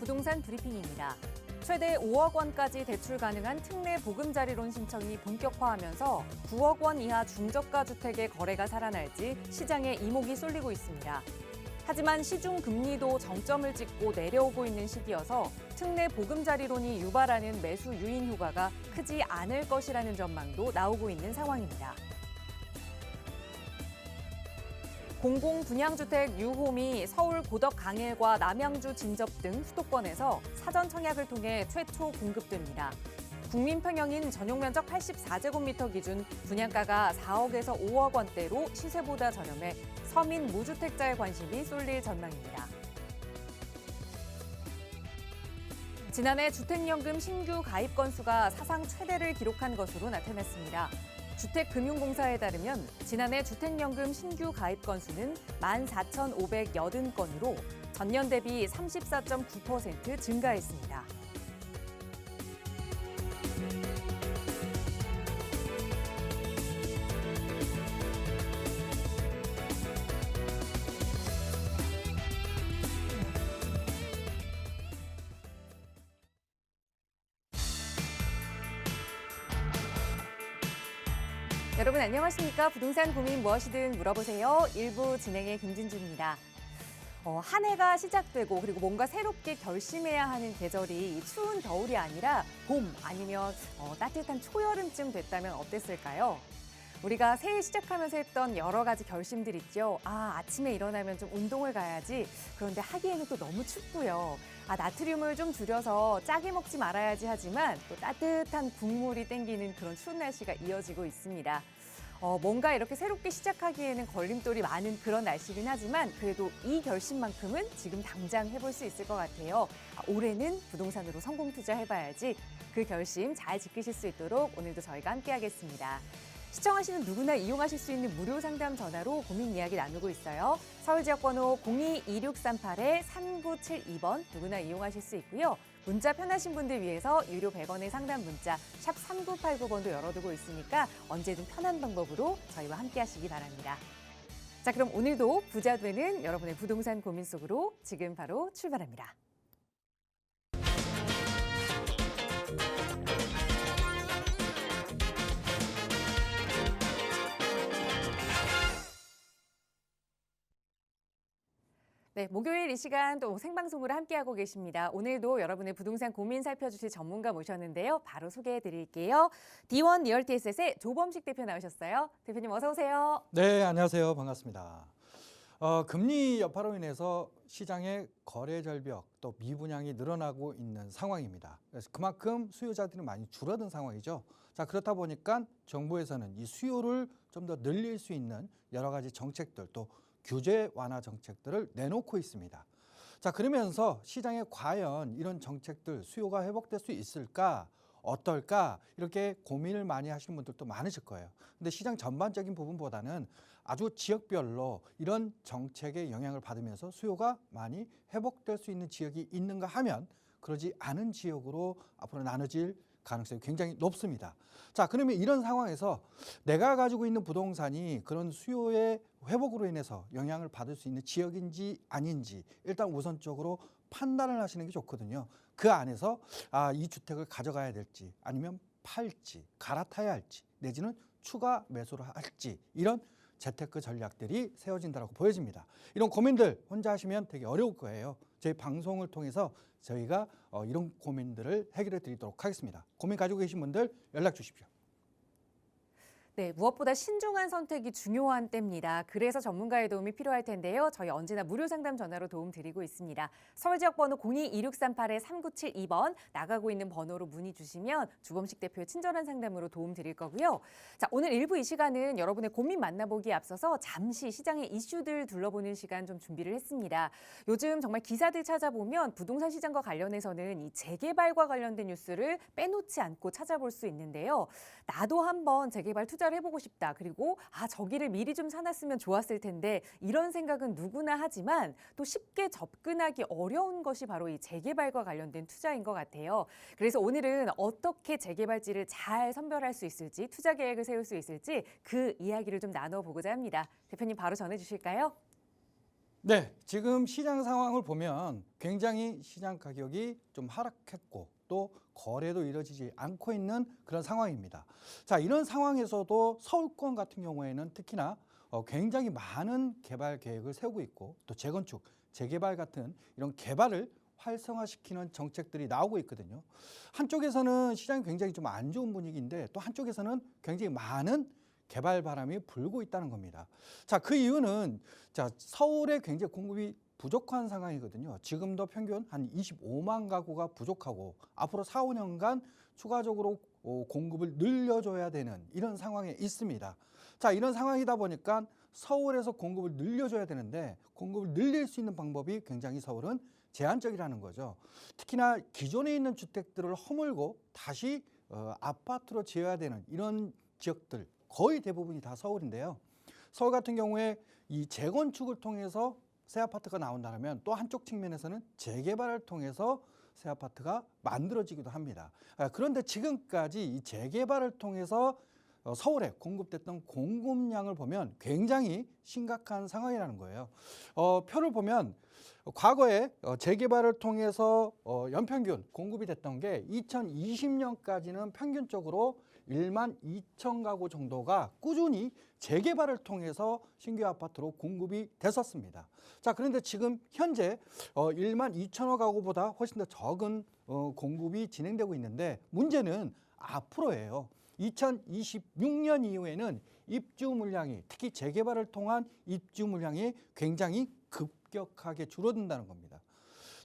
부동산 브리핑입니다. 최대 5억 원까지 대출 가능한 특례 보금자리론 신청이 본격화하면서 9억 원 이하 중저가 주택의 거래가 살아날지 시장에 이목이 쏠리고 있습니다. 하지만 시중 금리도 정점을 찍고 내려오고 있는 시기여서 특례 보금자리론이 유발하는 매수 유인 효과가 크지 않을 것이라는 전망도 나오고 있는 상황입니다. 공공분양주택 뉴홈이 서울 고덕 강일과 남양주 진접 등 수도권에서 사전 청약을 통해 최초 공급됩니다. 국민평형인 전용면적 84제곱미터 기준 분양가가 4억에서 5억 원대로 시세보다 저렴해 서민 무주택자의 관심이 쏠릴 전망입니다. 지난해 주택연금 신규 가입 건수가 사상 최대를 기록한 것으로 나타났습니다. 주택금융공사에 따르면 지난해 주택연금 신규 가입 건수는 14,580건으로 전년 대비 34.9% 증가했습니다. 여러분 안녕하십니까? 부동산 고민 무엇이든 물어보세요. 1부 진행의 김진주입니다. 한 해가 시작되고 그리고 뭔가 새롭게 결심해야 하는 계절이 추운 겨울이 아니라 봄 아니면 따뜻한 초여름쯤 됐다면 어땠을까요? 우리가 새해 시작하면서 했던 여러 가지 결심들 있죠. 아침에 일어나면 좀 운동을 가야지. 그런데 하기에는 또 너무 춥고요. 나트륨을 좀 줄여서 짜게 먹지 말아야지 하지만 또 따뜻한 국물이 땡기는 그런 추운 날씨가 이어지고 있습니다. 뭔가 이렇게 새롭게 시작하기에는 걸림돌이 많은 그런 날씨긴 하지만 그래도 이 결심만큼은 지금 당장 해볼 수 있을 것 같아요. 올해는 부동산으로 성공 투자해봐야지. 그 결심 잘 지키실 수 있도록 오늘도 저희가 함께하겠습니다. 시청하시는 누구나 이용하실 수 있는 무료 상담 전화로 고민 이야기 나누고 있어요. 서울 지역번호 02-2638-3972번 누구나 이용하실 수 있고요. 문자 편하신 분들 위해서 유료 100원의 상담 문자 샵 3989번도 열어두고 있으니까 언제든 편한 방법으로 저희와 함께 하시기 바랍니다. 자, 그럼 오늘도 부자 되는 여러분의 부동산 고민 속으로 지금 바로 출발합니다. 네, 목요일 이 시간 또 생방송으로 함께하고 계십니다. 오늘도 여러분의 부동산 고민 살펴주실 전문가 모셨는데요. 바로 소개해 드릴게요. D1 리얼티에셋의 조범식 대표 나오셨어요. 대표님 어서 오세요. 네, 안녕하세요. 반갑습니다. 금리 여파로 인해서 시장의 거래 절벽 또 미분양이 늘어나고 있는 상황입니다. 그래서 그만큼 수요자들이 많이 줄어든 상황이죠. 자, 그렇다 보니까 정부에서는 이 수요를 좀 더 늘릴 수 있는 여러 가지 정책들 또 규제 완화 정책들을 내놓고 있습니다. 자, 그러면서 시장에 과연 이런 정책들 수요가 회복될 수 있을까? 어떨까? 이렇게 고민을 많이 하시는 분들도 많으실 거예요. 근데 시장 전반적인 부분보다는 아주 지역별로 이런 정책의 영향을 받으면서 수요가 많이 회복될 수 있는 지역이 있는가 하면 그러지 않은 지역으로 앞으로 나눠질 가능성이 굉장히 높습니다. 자, 그러면 이런 상황에서 내가 가지고 있는 부동산이 그런 수요의 회복으로 인해서 영향을 받을 수 있는 지역인지 아닌지 일단 우선적으로 판단을 하시는 게 좋거든요. 그 안에서 이 주택을 가져가야 될지 아니면 팔지 갈아타야 할지 내지는 추가 매수를 할지 이런 재테크 전략들이 세워진다고 보여집니다. 이런 고민들 혼자 하시면 되게 어려울 거예요. 저희 방송을 통해서 저희가 이런 고민들을 해결해 드리도록 하겠습니다. 고민 가지고 계신 분들 연락 주십시오. 네, 무엇보다 신중한 선택이 중요한 때입니다. 그래서 전문가의 도움이 필요할 텐데요. 저희 언제나 무료 상담 전화로 도움 드리고 있습니다. 서울 지역 번호 02-2638-3972번 나가고 있는 번호로 문의 주시면 주범식 대표의 친절한 상담으로 도움 드릴 거고요. 자, 오늘 1부 이 시간은 여러분의 고민 만나보기에 앞서서 잠시 시장의 이슈들 둘러보는 시간 좀 준비를 했습니다. 요즘 정말 기사들 찾아보면 부동산 시장과 관련해서는 이 재개발과 관련된 뉴스를 빼놓지 않고 찾아볼 수 있는데요. 나도 한번 재개발 투자를 해보고 싶다. 그리고 저기를 미리 좀 사놨으면 좋았을 텐데 이런 생각은 누구나 하지만 또 쉽게 접근하기 어려운 것이 바로 이 재개발과 관련된 투자인 것 같아요. 그래서 오늘은 어떻게 재개발지를 잘 선별할 수 있을지 투자 계획을 세울 수 있을지 그 이야기를 좀 나눠보고자 합니다. 대표님 바로 전해주실까요? 네, 지금 시장 상황을 보면 굉장히 시장 가격이 좀 하락했고 또 거래도 이루어지지 않고 있는 그런 상황입니다. 자, 이런 상황에서도 서울권 같은 경우에는 특히나 굉장히 많은 개발 계획을 세우고 있고 또 재건축, 재개발 같은 이런 개발을 활성화시키는 정책들이 나오고 있거든요. 한쪽에서는 시장이 굉장히 좀 안 좋은 분위기인데 또 한쪽에서는 굉장히 많은 개발 바람이 불고 있다는 겁니다. 자, 그 이유는 자, 서울에 굉장히 공급이 부족한 상황이거든요. 지금도 평균 한 25만 가구가 부족하고 앞으로 4, 5년간 추가적으로 공급을 늘려줘야 되는 이런 상황에 있습니다. 자, 이런 상황이다 보니까 서울에서 공급을 늘려줘야 되는데 공급을 늘릴 수 있는 방법이 굉장히 서울은 제한적이라는 거죠. 특히나 기존에 있는 주택들을 허물고 다시 아파트로 지어야 되는 이런 지역들 거의 대부분이 다 서울인데요. 서울 같은 경우에 이 재건축을 통해서 새 아파트가 나온다면 또 한쪽 측면에서는 재개발을 통해서 새 아파트가 만들어지기도 합니다. 그런데 지금까지 이 재개발을 통해서 서울에 공급됐던 공급량을 보면 굉장히 심각한 상황이라는 거예요. 표를 보면 과거에 재개발을 통해서 연평균 공급이 됐던 게 2020년까지는 평균적으로 1만 2천 가구 정도가 꾸준히 재개발을 통해서 신규 아파트로 공급이 됐었습니다. 자, 그런데 지금 현재 1만 2천여 가구보다 훨씬 더 적은 공급이 진행되고 있는데 문제는 앞으로예요. 2026년 이후에는 입주 물량이 특히 재개발을 통한 입주 물량이 굉장히 급격하게 줄어든다는 겁니다.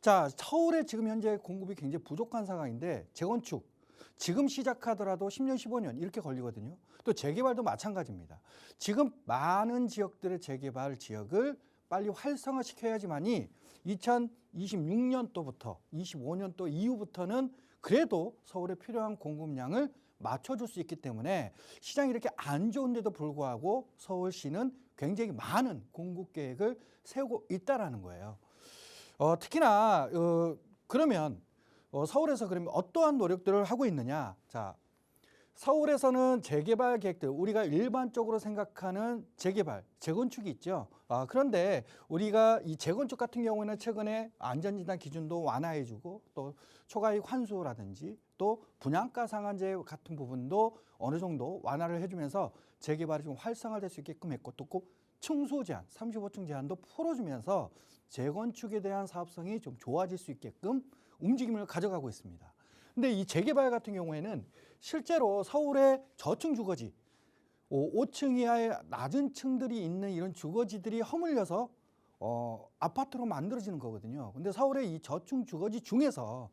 자, 서울에 지금 현재 공급이 굉장히 부족한 상황인데 재건축 지금 시작하더라도 10년, 15년 이렇게 걸리거든요. 또 재개발도 마찬가지입니다. 지금 많은 지역들의 재개발 지역을 빨리 활성화시켜야지만이 2026년도부터 25년도 이후부터는 그래도 서울에 필요한 공급량을 맞춰줄 수 있기 때문에 시장이 이렇게 안 좋은데도 불구하고 서울시는 굉장히 많은 공급 계획을 세우고 있다라는 거예요. 특히나 그러면 서울에서 그러면 어떠한 노력들을 하고 있느냐? 자, 서울에서는 재개발 계획들, 우리가 일반적으로 생각하는 재개발, 재건축이 있죠. 그런데 우리가 이 재건축 같은 경우에는 최근에 안전진단 기준도 완화해주고 또 초과이익 환수라든지 또 분양가 상한제 같은 부분도 어느 정도 완화를 해주면서 재개발이 좀 활성화될 수 있게끔 했고 또 꼭 층수 제한, 35층 제한도 풀어주면서 재건축에 대한 사업성이 좀 좋아질 수 있게끔 움직임을 가져가고 있습니다. 근데 이 재개발 같은 경우에는 실제로 서울의 저층 주거지 5층 이하의 낮은 층들이 있는 이런 주거지들이 허물려서 아파트로 만들어지는 거거든요. 근데 서울의 이 저층 주거지 중에서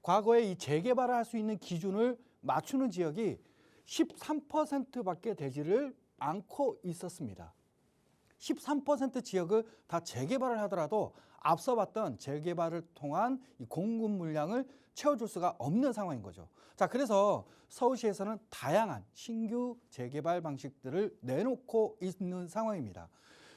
과거에 이 재개발을 할 수 있는 기준을 맞추는 지역이 13%밖에 되지를 않고 있었습니다. 13% 지역을 다 재개발을 하더라도 앞서 봤던 재개발을 통한 이 공급 물량을 채워줄 수가 없는 상황인 거죠. 자, 그래서 서울시에서는 다양한 신규 재개발 방식들을 내놓고 있는 상황입니다.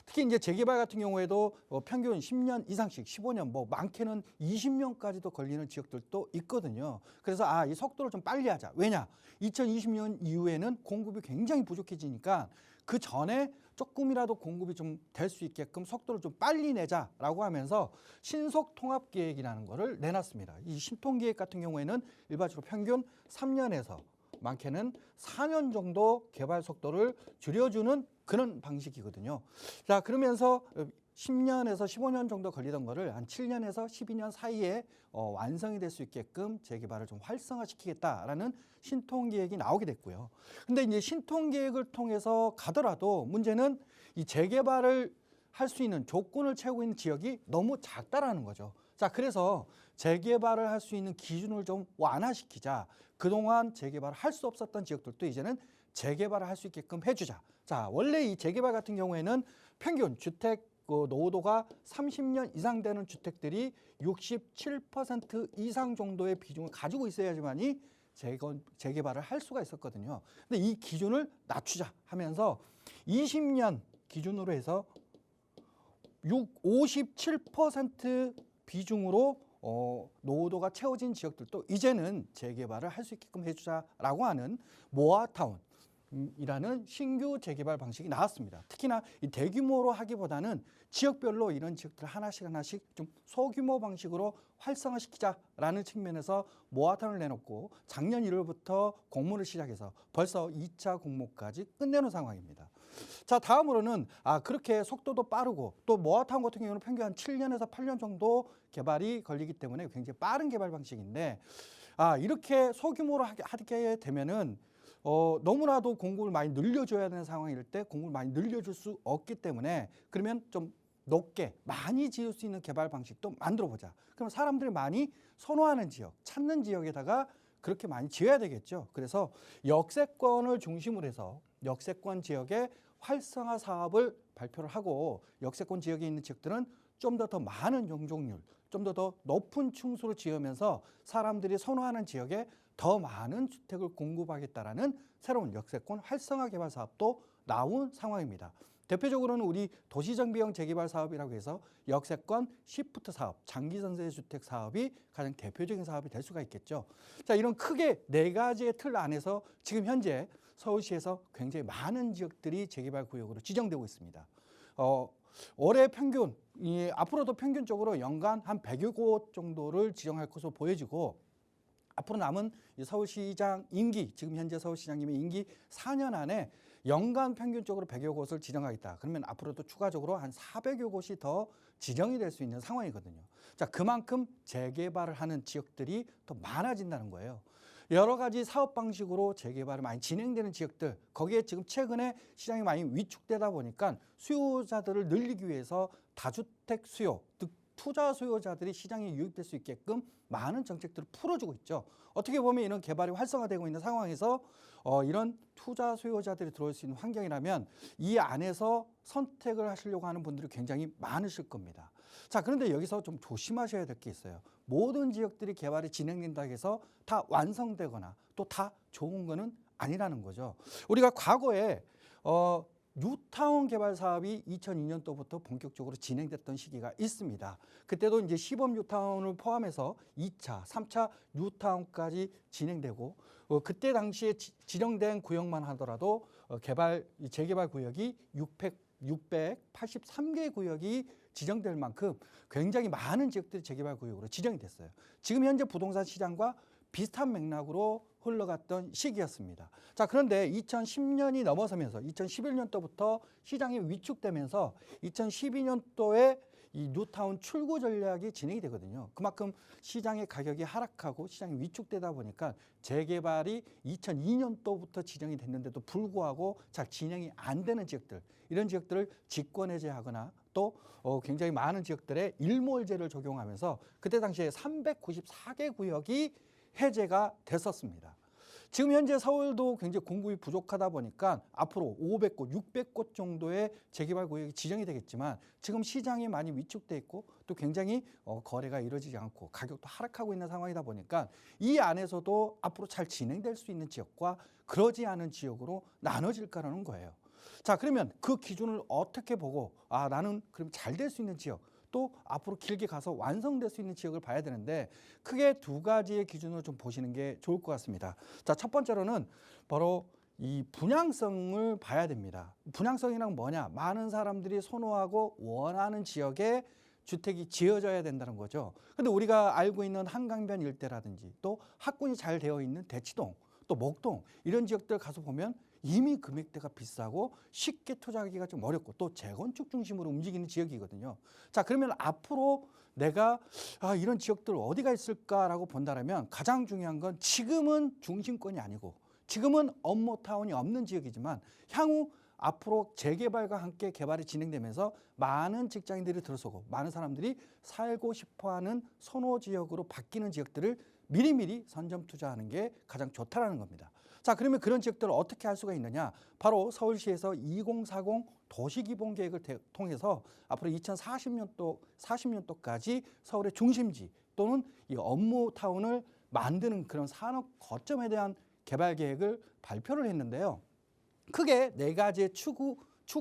특히 이제 재개발 같은 경우에도 평균 10년 이상씩 15년 뭐 많게는 20년까지도 걸리는 지역들도 있거든요. 그래서 이 속도를 좀 빨리 하자. 왜냐? 2020년 이후에는 공급이 굉장히 부족해지니까 그 전에 조금이라도 공급이 좀 될 수 있게끔 속도를 좀 빨리 내자라고 하면서 신속 통합 계획이라는 거를 내놨습니다. 이 신통계획 같은 경우에는 일반적으로 평균 3년에서 많게는 4년 정도 개발 속도를 줄여주는 그런 방식이거든요. 자, 그러면서 10년에서 15년 정도 걸리던 거를 한 7년에서 12년 사이에 완성이 될 수 있게끔 재개발을 좀 활성화시키겠다라는 신통계획이 나오게 됐고요. 근데 이제 신통계획을 통해서 가더라도 문제는 이 재개발을 할 수 있는 조건을 채우고 있는 지역이 너무 작다라는 거죠. 자, 그래서 재개발을 할 수 있는 기준을 좀 완화시키자. 그동안 재개발을 할 수 없었던 지역들도 이제는 재개발을 할 수 있게끔 해주자. 자, 원래 이 재개발 같은 경우에는 평균 주택 노후도가 30년 이상 되는 주택들이 67% 이상 정도의 비중을 가지고 있어야지만이 재개발을 할 수가 있었거든요. 근데 이 기준을 낮추자 하면서 20년 기준으로 해서 57% 비중으로 노후도가 채워진 지역들도 이제는 재개발을 할 수 있게끔 해주자라고 하는 모아타운, 이라는 신규 재개발 방식이 나왔습니다. 특히나 이 대규모로 하기보다는 지역별로 이런 지역들 하나씩 좀 소규모 방식으로 활성화시키자라는 측면에서 모아탄을 내놓고 작년 1월부터 공모를 시작해서 벌써 2차 공모까지 끝내는 상황입니다. 자, 다음으로는 그렇게 속도도 빠르고 또 모아타운 같은 경우는 평균 한 7년에서 8년 정도 개발이 걸리기 때문에 굉장히 빠른 개발 방식인데 이렇게 소규모로 하게 되면은 너무나도 공급을 많이 늘려줘야 되는 상황일 때 공급을 많이 늘려줄 수 없기 때문에 그러면 좀 높게 많이 지을 수 있는 개발 방식도 만들어 보자. 그럼 사람들이 많이 선호하는 지역, 찾는 지역에다가 그렇게 많이 지어야 되겠죠. 그래서 역세권을 중심으로 해서 역세권 지역의 활성화 사업을 발표를 하고 역세권 지역에 있는 지역들은 좀 더 많은 용적률, 좀 더 높은 층수를 지으면서 사람들이 선호하는 지역에 더 많은 주택을 공급하겠다라는 새로운 역세권 활성화 개발 사업도 나온 상황입니다. 대표적으로는 우리 도시정비형 재개발 사업이라고 해서 역세권 시프트 사업, 장기전세 주택 사업이 가장 대표적인 사업이 될 수가 있겠죠. 자, 이런 크게 4가지의 틀 안에서 지금 현재 서울시에서 굉장히 많은 지역들이 재개발 구역으로 지정되고 있습니다. 올해 평균, 앞으로도 평균적으로 연간 한 100여 곳 정도를 지정할 것으로 보여지고 앞으로 남은 서울시장 임기, 지금 현재 서울시장님의 임기 4년 안에 연간 평균적으로 100여 곳을 지정하겠다. 그러면 앞으로도 추가적으로 한 400여 곳이 더 지정이 될 수 있는 상황이거든요. 자, 그만큼 재개발을 하는 지역들이 더 많아진다는 거예요. 여러 가지 사업 방식으로 재개발이 많이 진행되는 지역들, 거기에 지금 최근에 시장이 많이 위축되다 보니까 수요자들을 늘리기 위해서 다주택 수요, 즉 투자 수요자들이 시장에 유입될 수 있게끔 많은 정책들을 풀어주고 있죠. 어떻게 보면 이런 개발이 활성화되고 있는 상황에서 이런 투자 수요자들이 들어올 수 있는 환경이라면 이 안에서 선택을 하시려고 하는 분들이 굉장히 많으실 겁니다. 자, 그런데 여기서 좀 조심하셔야 될 게 있어요. 모든 지역들이 개발이 진행된다고 해서 다 완성되거나 또 다 좋은 거는 아니라는 거죠. 우리가 과거에 뉴타운 개발 사업이 2002년도부터 본격적으로 진행됐던 시기가 있습니다. 그때도 이제 시범 뉴타운을 포함해서 2차, 3차 뉴타운까지 진행되고 그때 당시에 지정된 구역만 하더라도 재개발 구역이 683개 구역이 지정될 만큼 굉장히 많은 지역들이 재개발 구역으로 지정이 됐어요. 지금 현재 부동산 시장과 비슷한 맥락으로 흘러갔던 시기였습니다. 자, 그런데 2010년이 넘어서면서 2011년도부터 시장이 위축되면서 2012년도에 이 뉴타운 출구 전략이 진행이 되거든요. 그만큼 시장의 가격이 하락하고 시장이 위축되다 보니까 재개발이 2002년도부터 지정이 됐는데도 불구하고 잘 진행이 안 되는 지역들, 이런 지역들을 직권 해제하거나 또 굉장히 많은 지역들에 일몰제를 적용하면서 그때 당시에 394개 구역이 해제가 됐었습니다. 지금 현재 서울도 굉장히 공급이 부족하다 보니까 앞으로 500곳, 600곳 정도의 재개발 구역이 지정이 되겠지만 지금 시장이 많이 위축돼 있고 또 굉장히 거래가 이루어지지 않고 가격도 하락하고 있는 상황이다 보니까 이 안에서도 앞으로 잘 진행될 수 있는 지역과 그러지 않은 지역으로 나눠질 거라는 거예요. 자, 그러면 그 기준을 어떻게 보고 나는 그럼 잘 될 수 있는 지역, 또 앞으로 길게 가서 완성될 수 있는 지역을 봐야 되는데 크게 2가지의 기준으로 좀 보시는 게 좋을 것 같습니다. 자, 첫 번째로는 바로 이 분양성을 봐야 됩니다. 분양성이란 뭐냐? 많은 사람들이 선호하고 원하는 지역에 주택이 지어져야 된다는 거죠. 근데 우리가 알고 있는 한강변 일대라든지 또 학군이 잘 되어 있는 대치동, 또 목동 이런 지역들 가서 보면 이미 금액대가 비싸고 쉽게 투자하기가 좀 어렵고 또 재건축 중심으로 움직이는 지역이거든요. 자, 그러면 앞으로 내가 이런 지역들 어디가 있을까라고 본다면 가장 중요한 건 지금은 중심권이 아니고 지금은 업무타운이 없는 지역이지만 향후 앞으로 재개발과 함께 개발이 진행되면서 많은 직장인들이 들어서고 많은 사람들이 살고 싶어하는 선호 지역으로 바뀌는 지역들을 미리미리 선점 투자하는 게 가장 좋다라는 겁니다. 자, 그러면 그런 지역들을 어떻게 할 수가 있느냐? 바로 서울시에서 2040 도시기본계획을 통해서 앞으로 2040년도까지 서울의 중심지 또는 이 업무타운을 만드는 그런 산업 거점에 대한 개발 계획을 발표를 했는데요. 크게 4가지의 축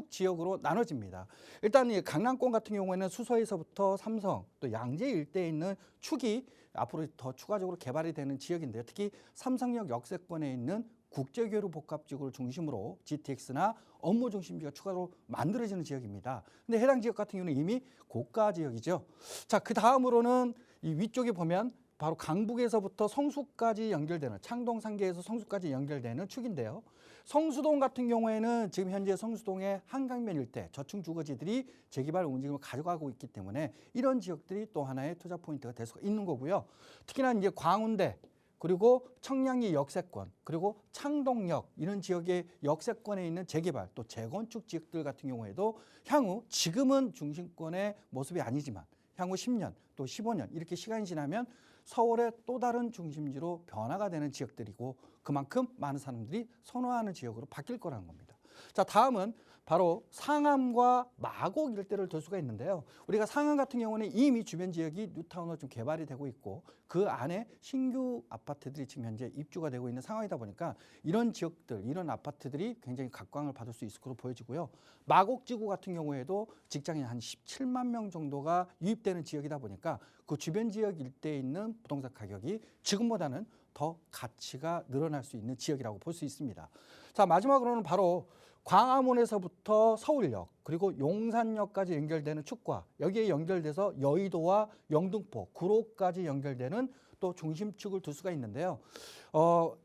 지역으로 나눠집니다. 일단 이 강남권 같은 경우에는 수서에서부터 삼성 또 양재 일대에 있는 축이 앞으로 더 추가적으로 개발이 되는 지역인데요. 특히 삼성역 역세권에 있는 국제교류 복합지구를 중심으로 GTX나 업무 중심지가 추가로 만들어지는 지역입니다. 근데 해당 지역 같은 경우는 이미 고가 지역이죠. 자, 그 다음으로는 이 위쪽에 보면 바로 강북에서부터 성수까지 연결되는 창동 상계에서 성수까지 연결되는 축인데요. 성수동 같은 경우에는 지금 현재 성수동의 한강변 일대 저층 주거지들이 재개발 움직임을 가져가고 있기 때문에 이런 지역들이 또 하나의 투자 포인트가 될 수가 있는 거고요. 특히나 이제 광운대 그리고 청량리 역세권 그리고 창동역 이런 지역의 역세권에 있는 재개발 또 재건축 지역들 같은 경우에도 향후 지금은 중심권의 모습이 아니지만 향후 10년 또 15년 이렇게 시간이 지나면 서울의 또 다른 중심지로 변화가 되는 지역들이고 그만큼 많은 사람들이 선호하는 지역으로 바뀔 거라는 겁니다. 자, 다음은 바로 상암과 마곡 일대를 둘 수가 있는데요. 우리가 상암 같은 경우는 이미 주변 지역이 뉴타운으로 좀 개발이 되고 있고 그 안에 신규 아파트들이 지금 현재 입주가 되고 있는 상황이다 보니까 이런 지역들, 이런 아파트들이 굉장히 각광을 받을 수 있을 것으로 보여지고요. 마곡지구 같은 경우에도 직장인 한 17만 명 정도가 유입되는 지역이다 보니까 그 주변 지역 일대에 있는 부동산 가격이 지금보다는 더 가치가 늘어날 수 있는 지역이라고 볼 수 있습니다. 자, 마지막으로는 바로 광화문에서부터 서울역 그리고 용산역까지 연결되는 축과 여기에 연결돼서 여의도와 영등포, 구로까지 연결되는 또 중심축을 둘 수가 있는데요.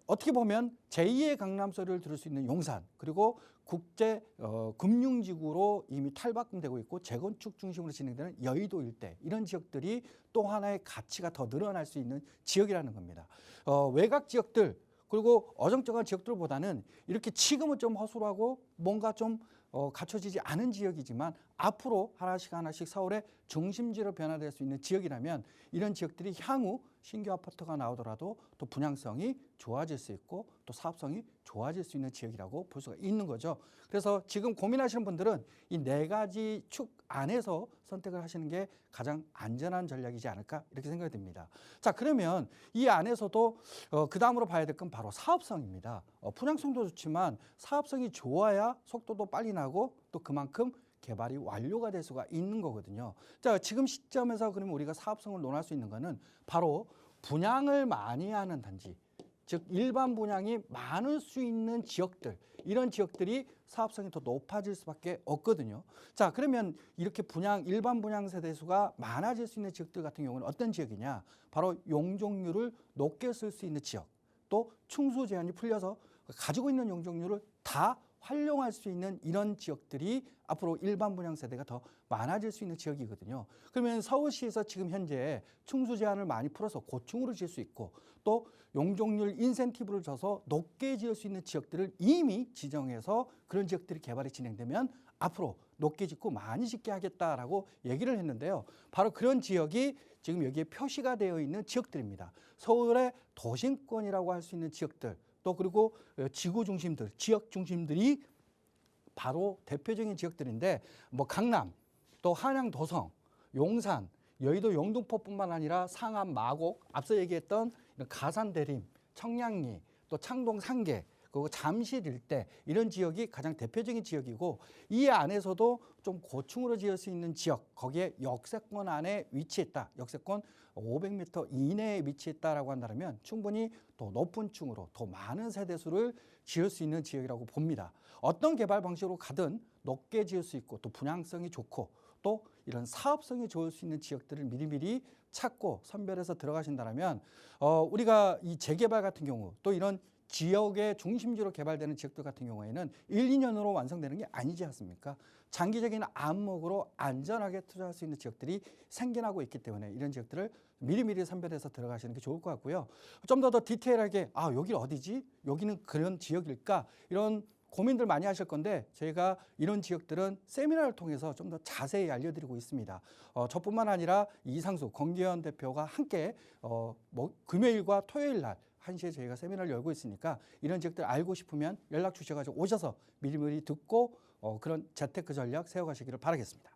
어떻게 보면 제2의 강남 소리를 들을 수 있는 용산 그리고 국제 금융지구로 이미 탈바꿈되고 있고 재건축 중심으로 진행되는 여의도 일대 이런 지역들이 또 하나의 가치가 더 늘어날 수 있는 지역이라는 겁니다. 외곽 지역들 그리고 어정쩡한 지역들보다는 이렇게 지금은 좀 허술하고 뭔가 좀 갖춰지지 않은 지역이지만 앞으로 하나씩 서울의 중심지로 변화될 수 있는 지역이라면 이런 지역들이 향후 신규 아파트가 나오더라도 또 분양성이 좋아질 수 있고 또 사업성이 좋아질 수 있는 지역이라고 볼 수가 있는 거죠. 그래서 지금 고민하시는 분들은 이 네 가지 축 안에서 선택을 하시는 게 가장 안전한 전략이지 않을까 이렇게 생각이 듭니다. 자, 그러면 이 안에서도 그 다음으로 봐야 될 건 바로 사업성입니다. 분양성도 좋지만 사업성이 좋아야 속도도 빨리 나고 또 그만큼 개발이 완료가 될 수가 있는 거거든요. 자, 지금 시점에서 그러면 우리가 사업성을 논할 수 있는 거는 바로 분양을 많이 하는 단지, 즉 일반 분양이 많을 수 있는 지역들, 이런 지역들이 사업성이 더 높아질 수밖에 없거든요. 자, 그러면 이렇게 일반 분양 세대 수가 많아질 수 있는 지역들 같은 경우는 어떤 지역이냐? 바로 용적률을 높게 쓸 수 있는 지역, 또 충수 제한이 풀려서 가지고 있는 용적률을 다 활용할 수 있는 이런 지역들이 앞으로 일반 분양 세대가 더 많아질 수 있는 지역이거든요. 그러면 서울시에서 지금 현재 충수 제한을 많이 풀어서 고층으로 지을 수 있고 또 용적률 인센티브를 줘서 높게 지을 수 있는 지역들을 이미 지정해서 그런 지역들이 개발이 진행되면 앞으로 높게 짓고 많이 짓게 하겠다라고 얘기를 했는데요. 바로 그런 지역이 지금 여기에 표시가 되어 있는 지역들입니다. 서울의 도심권이라고 할 수 있는 지역들 또 그리고 지구 중심들, 지역 중심들이 바로 대표적인 지역들인데 뭐 강남, 또 한양 도성, 용산, 여의도 영등포뿐만 아니라 상암, 마곡, 앞서 얘기했던 가산 대림, 청량리, 또 창동 상계, 그리고 잠실 일대 이런 지역이 가장 대표적인 지역이고 이 안에서도 좀 고층으로 지을 수 있는 지역, 거기에 역세권 안에 위치했다. 역세권 500m 이내에 위치했다라고 한다면 충분히 더 높은 층으로 더 많은 세대수를 지을 수 있는 지역이라고 봅니다. 어떤 개발 방식으로 가든 높게 지을 수 있고 또 분양성이 좋고 또 이런 사업성이 좋을 수 있는 지역들을 미리미리 찾고 선별해서 들어가신다면 우리가 이 재개발 같은 경우 또 이런 지역의 중심지로 개발되는 지역들 같은 경우에는 1, 2년으로 완성되는 게 아니지 않습니까? 장기적인 안목으로 안전하게 투자할 수 있는 지역들이 생겨나고 있기 때문에 이런 지역들을 미리미리 선별해서 들어가시는 게 좋을 것 같고요. 좀 더 디테일하게 여기 어디지? 여기는 그런 지역일까? 이런 고민들 많이 하실 건데 저희가 이런 지역들은 세미나를 통해서 좀 더 자세히 알려드리고 있습니다. 저뿐만 아니라 이상수, 권기현 대표가 함께 금요일과 토요일 날 1시에 저희가 세미나를 열고 있으니까 이런 지역들 알고 싶으면 연락 주셔가지고 오셔서 미리미리 듣고 그런 재테크 전략 세워가시기를 바라겠습니다.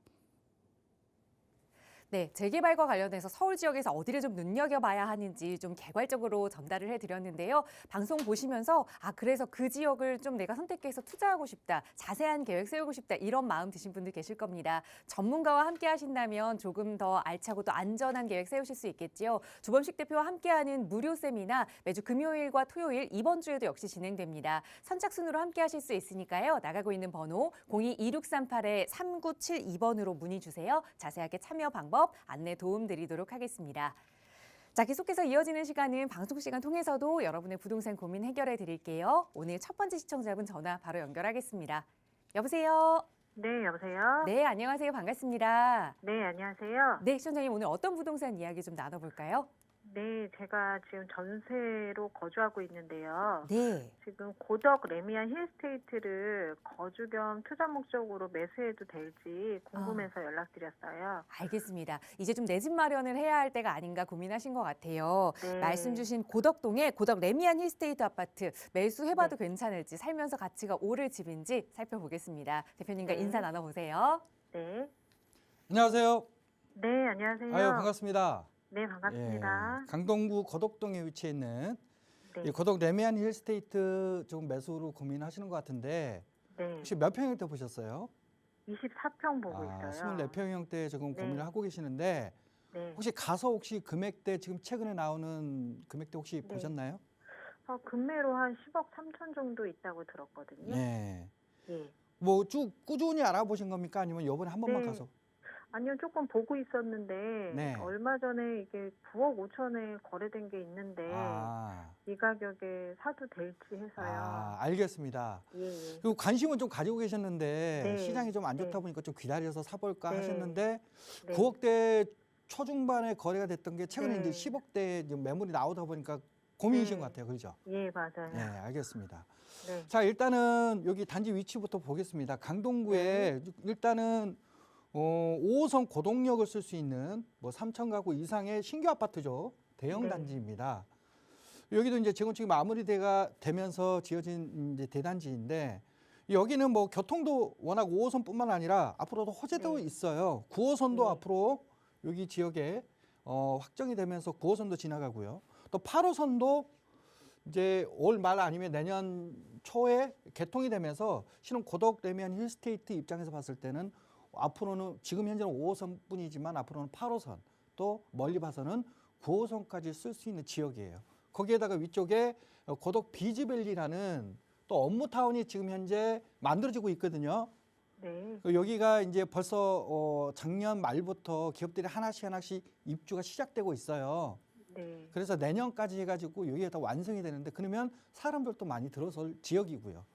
네, 재개발과 관련해서 서울 지역에서 어디를 좀 눈여겨봐야 하는지 좀 개괄적으로 전달을 해드렸는데요. 방송 보시면서 그래서 그 지역을 좀 내가 선택해서 투자하고 싶다, 자세한 계획 세우고 싶다 이런 마음 드신 분들 계실 겁니다. 전문가와 함께 하신다면 조금 더 알차고 또 안전한 계획 세우실 수 있겠지요. 주범식 대표와 함께하는 무료 세미나 매주 금요일과 토요일 이번 주에도 역시 진행됩니다. 선착순으로 함께 하실 수 있으니까요. 나가고 있는 번호 02-2638-3972번으로 문의 주세요. 자세하게 참여 방법 안내 도움 드리도록 하겠습니다. 자, 계속해서 이어지는 시간은 방송 시간 통해서도 여러분의 부동산 고민 해결해 드릴게요. 오늘 첫 번째 시청자분 전화 바로 연결하겠습니다. 여보세요? 네, 여보세요? 네, 안녕하세요. 반갑습니다. 네, 안녕하세요. 네, 시청자님 오늘 어떤 부동산 이야기 좀 나눠볼까요? 네, 제가 지금 전세로 거주하고 있는데요. 네. 지금 고덕 레미안 힐스테이트를 거주 겸 투자 목적으로 매수해도 될지 궁금해서 연락드렸어요. 알겠습니다. 이제 좀 내 집 마련을 해야 할 때가 아닌가 고민하신 것 같아요. 네. 말씀 주신 고덕동의 고덕 레미안 힐스테이트 아파트 매수해봐도 네. 괜찮을지 살면서 가치가 오를 집인지 살펴보겠습니다. 대표님과 네. 인사 나눠보세요. 네. 안녕하세요. 네, 안녕하세요. 아유, 반갑습니다. 네, 반갑습니다. 예, 강동구 고덕동에 위치해 있는 네. 이 고덕 레미안 힐스테이트 좀 매수로 고민하시는 것 같은데 네. 혹시 몇 평형대 보셨어요? 24평 보고 있어요. 24평형대 지금 네. 고민을 하고 계시는데 네. 혹시 가서 혹시 금액대 지금 최근에 나오는 금액대 혹시 네. 보셨나요? 금매로 한 10억 3천 정도 있다고 들었거든요. 네. 예. 뭐 쭉 꾸준히 알아보신 겁니까? 아니면 이번에 한 번만 네. 가서? 아니요, 조금 보고 있었는데 네. 얼마 전에 이게 9억 5천에 거래된 게 있는데 이 가격에 사도 될지 해서요. 알겠습니다. 예, 예. 그리고 관심은 좀 가지고 계셨는데 네. 시장이 좀 안 좋다 네. 보니까 좀 기다려서 사볼까 네. 하셨는데 네. 9억대 초중반에 거래가 됐던 게 최근에 네. 이제 10억대 매물이 나오다 보니까 고민이신 네. 것 같아요. 그렇죠? 예, 맞아요. 네, 알겠습니다. 네. 자, 일단은 여기 단지 위치부터 보겠습니다. 강동구에 일단은 5호선 고동역을 쓸 수 있는 뭐 3천 가구 이상의 신규 아파트죠. 대형 네. 단지입니다. 여기도 이제 재건축이 마무리가 되면서 지어진 이제 대단지인데 여기는 뭐 교통도 워낙 5호선뿐만 아니라 앞으로도 호재도 네. 있어요. 9호선도 네. 앞으로 여기 지역에 확정이 되면서 9호선도 지나가고요. 또 8호선도 이제 올 말 아니면 내년 초에 개통이 되면서 실은 고덕 레미안 힐스테이트 입장에서 봤을 때는 앞으로는 지금 현재는 5호선뿐이지만 앞으로는 8호선 또 멀리 봐서는 9호선까지 쓸 수 있는 지역이에요. 거기에다가 위쪽에 고덕 비즈밸리라는 또 업무타운이 지금 현재 만들어지고 있거든요. 네. 여기가 이제 벌써 작년 말부터 기업들이 하나씩 입주가 시작되고 있어요. 네. 그래서 내년까지 해가지고 여기가 다 완성이 되는데 그러면 사람들도 많이 들어설 지역이고요.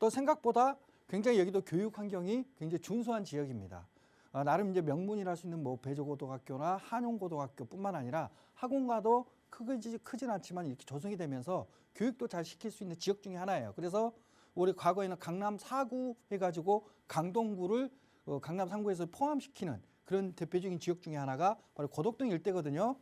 또 생각보다 굉장히 여기도 교육 환경이 굉장히 준수한 지역입니다. 나름 이제 명문이라 할 수 있는 뭐 배조고등학교나 한용고등학교뿐만 아니라 학원가도 크진 않지만 이렇게 조성이 되면서 교육도 잘 시킬 수 있는 지역 중에 하나예요. 그래서 우리 과거에는 강남 4구 해가지고 강동구를 강남 3구에서 포함시키는 그런 대표적인 지역 중에 하나가 바로 고덕동 일대거든요.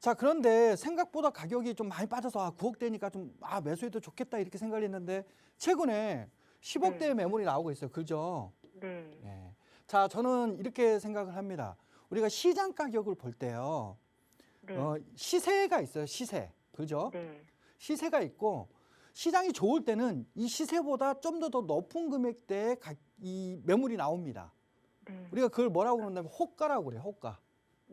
자, 그런데 생각보다 가격이 좀 많이 빠져서 9억대니까 좀 매수해도 좋겠다 이렇게 생각을 했는데 최근에 10억대의 네. 매물이 나오고 있어요. 그죠? 네. 네. 자, 저는 이렇게 생각을 합니다. 우리가 시장 가격을 볼 때요. 네. 시세가 있어요. 시세. 그죠? 네. 시세가 있고 시장이 좋을 때는 이 시세보다 좀 더 높은 금액대의 이 매물이 나옵니다. 네. 우리가 그걸 뭐라고 그러냐면 호가라고 그래요. 호가.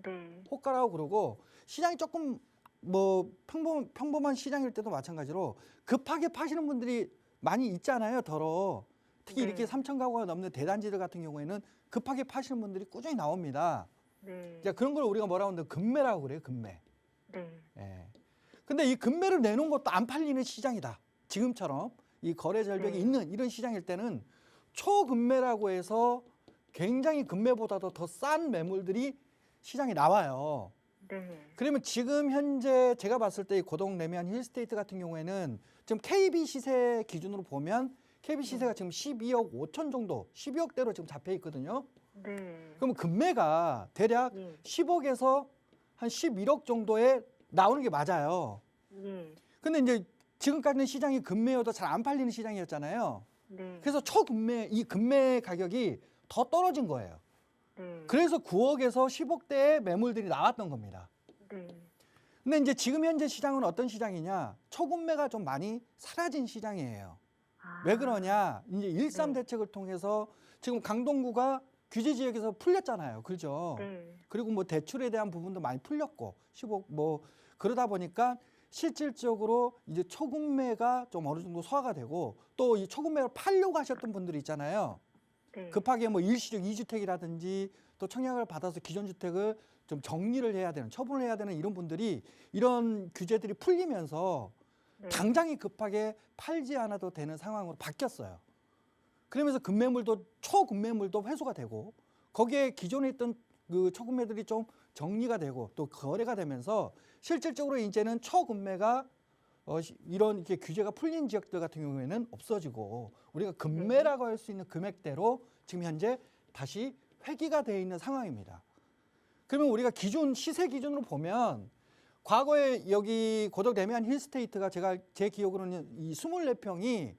네. 호가라고 그러고 시장이 조금 뭐 평범한 시장일 때도 마찬가지로 급하게 파시는 분들이 많이 있잖아요. 더러 특히 네. 이렇게 3천 가구가 넘는 대단지들 같은 경우에는 급하게 파시는 분들이 꾸준히 나옵니다. 네. 자, 그런 걸 우리가 뭐라고 하는데 금매라고 그래요. 금매. 네. 예. 근데 이 금매를 내놓은 것도 안 팔리는 시장이다. 지금처럼 이 거래 절벽이 네. 있는 이런 시장일 때는 초금매라고 해서 굉장히 금매보다도 더 싼 매물들이 시장에 나와요. 네. 그러면 지금 현재 제가 봤을 때 이 고덕 레미안 힐스테이트 같은 경우에는 지금 KB 시세 기준으로 보면 KB 시세가 지금 12억 5천 정도, 12억대로 지금 잡혀 있거든요. 네. 그러면 금매가 대략 예. 10억에서 한 11억 정도에 나오는 게 맞아요. 예. 근데 이제 지금까지는 시장이 금매여도 잘 안 팔리는 시장이었잖아요. 네. 그래서 초금매, 이 금매 가격이 더 떨어진 거예요. 네. 그래서 9억에서 10억대의 매물들이 나왔던 겁니다. 네. 근데 이제 지금 현재 시장은 어떤 시장이냐? 초급매가 좀 많이 사라진 시장이에요. 아. 왜 그러냐? 이제 1.3 네. 대책을 통해서 지금 강동구가 규제 지역에서 풀렸잖아요. 그죠? 네. 그리고 뭐 대출에 대한 부분도 많이 풀렸고 10억 뭐 그러다 보니까 실질적으로 이제 초급매가 좀 어느 정도 소화가 되고 또 이 초급매를 팔려고 하셨던 분들이 있잖아요. 네. 급하게 뭐 일시적 2주택이라든지 또 청약을 받아서 기존 주택을 좀 정리를 해야 되는 처분을 해야 되는 이런 분들이 이런 규제들이 풀리면서 네. 당장이 급하게 팔지 않아도 되는 상황으로 바뀌었어요. 그러면서 급매물도 초급매물도 회수가 되고 거기에 기존에 있던 그 초급매들이 좀 정리가 되고 또 거래가 되면서 실질적으로 이제는 초급매가 이런 이렇게 규제가 풀린 지역들 같은 경우에는 없어지고 우리가 급매라고 할 수 있는 금액대로 지금 현재 다시 회귀가 되어 있는 상황입니다. 그러면 우리가 기준 시세 기준으로 보면 과거에 여기 고덕 레미안 힐스테이트가 제 기억으로는 이 24평이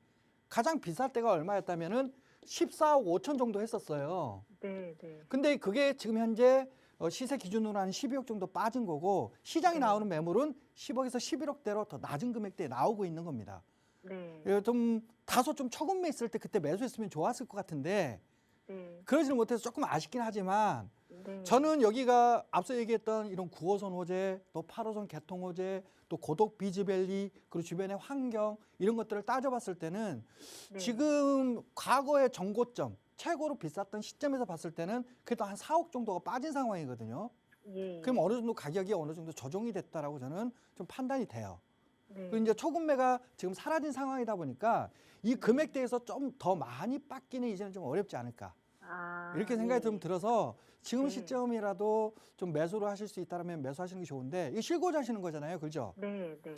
가장 비쌀 때가 얼마였다면은 14억 5천 정도 했었어요. 네. 네. 근데 그게 지금 현재 시세 기준으로 한 12억 정도 빠진 거고 시장에 네. 나오는 매물은 10억에서 11억대로 더 낮은 금액대에 나오고 있는 겁니다. 네. 좀 다소 좀 초급매 있을 때 그때 매수했으면 좋았을 것 같은데 네. 그러지는 못해서 조금 아쉽긴 하지만 네. 저는 여기가 앞서 얘기했던 이런 9호선 호재, 또 8호선 개통 호재, 또 고덕 비즈밸리, 그리고 주변의 환경 이런 것들을 따져봤을 때는 네. 지금 과거의 정고점, 최고로 비쌌던 시점에서 봤을 때는 그래도 한 4억 정도가 빠진 상황이거든요. 예. 그럼 어느 정도 가격이 어느 정도 조정이 됐다라고 저는 좀 판단이 돼요. 네. 그 이제 초급매가 지금 사라진 상황이다 보니까 이 금액대에서 좀 더 많이 받기는 이제는 좀 어렵지 않을까. 아, 이렇게 생각이 예. 좀 들어서 지금 네. 시점이라도 좀 매수를 하실 수 있다면 매수하시는 게 좋은데 이게 실고자 하시는 거잖아요. 그죠? 네. 네.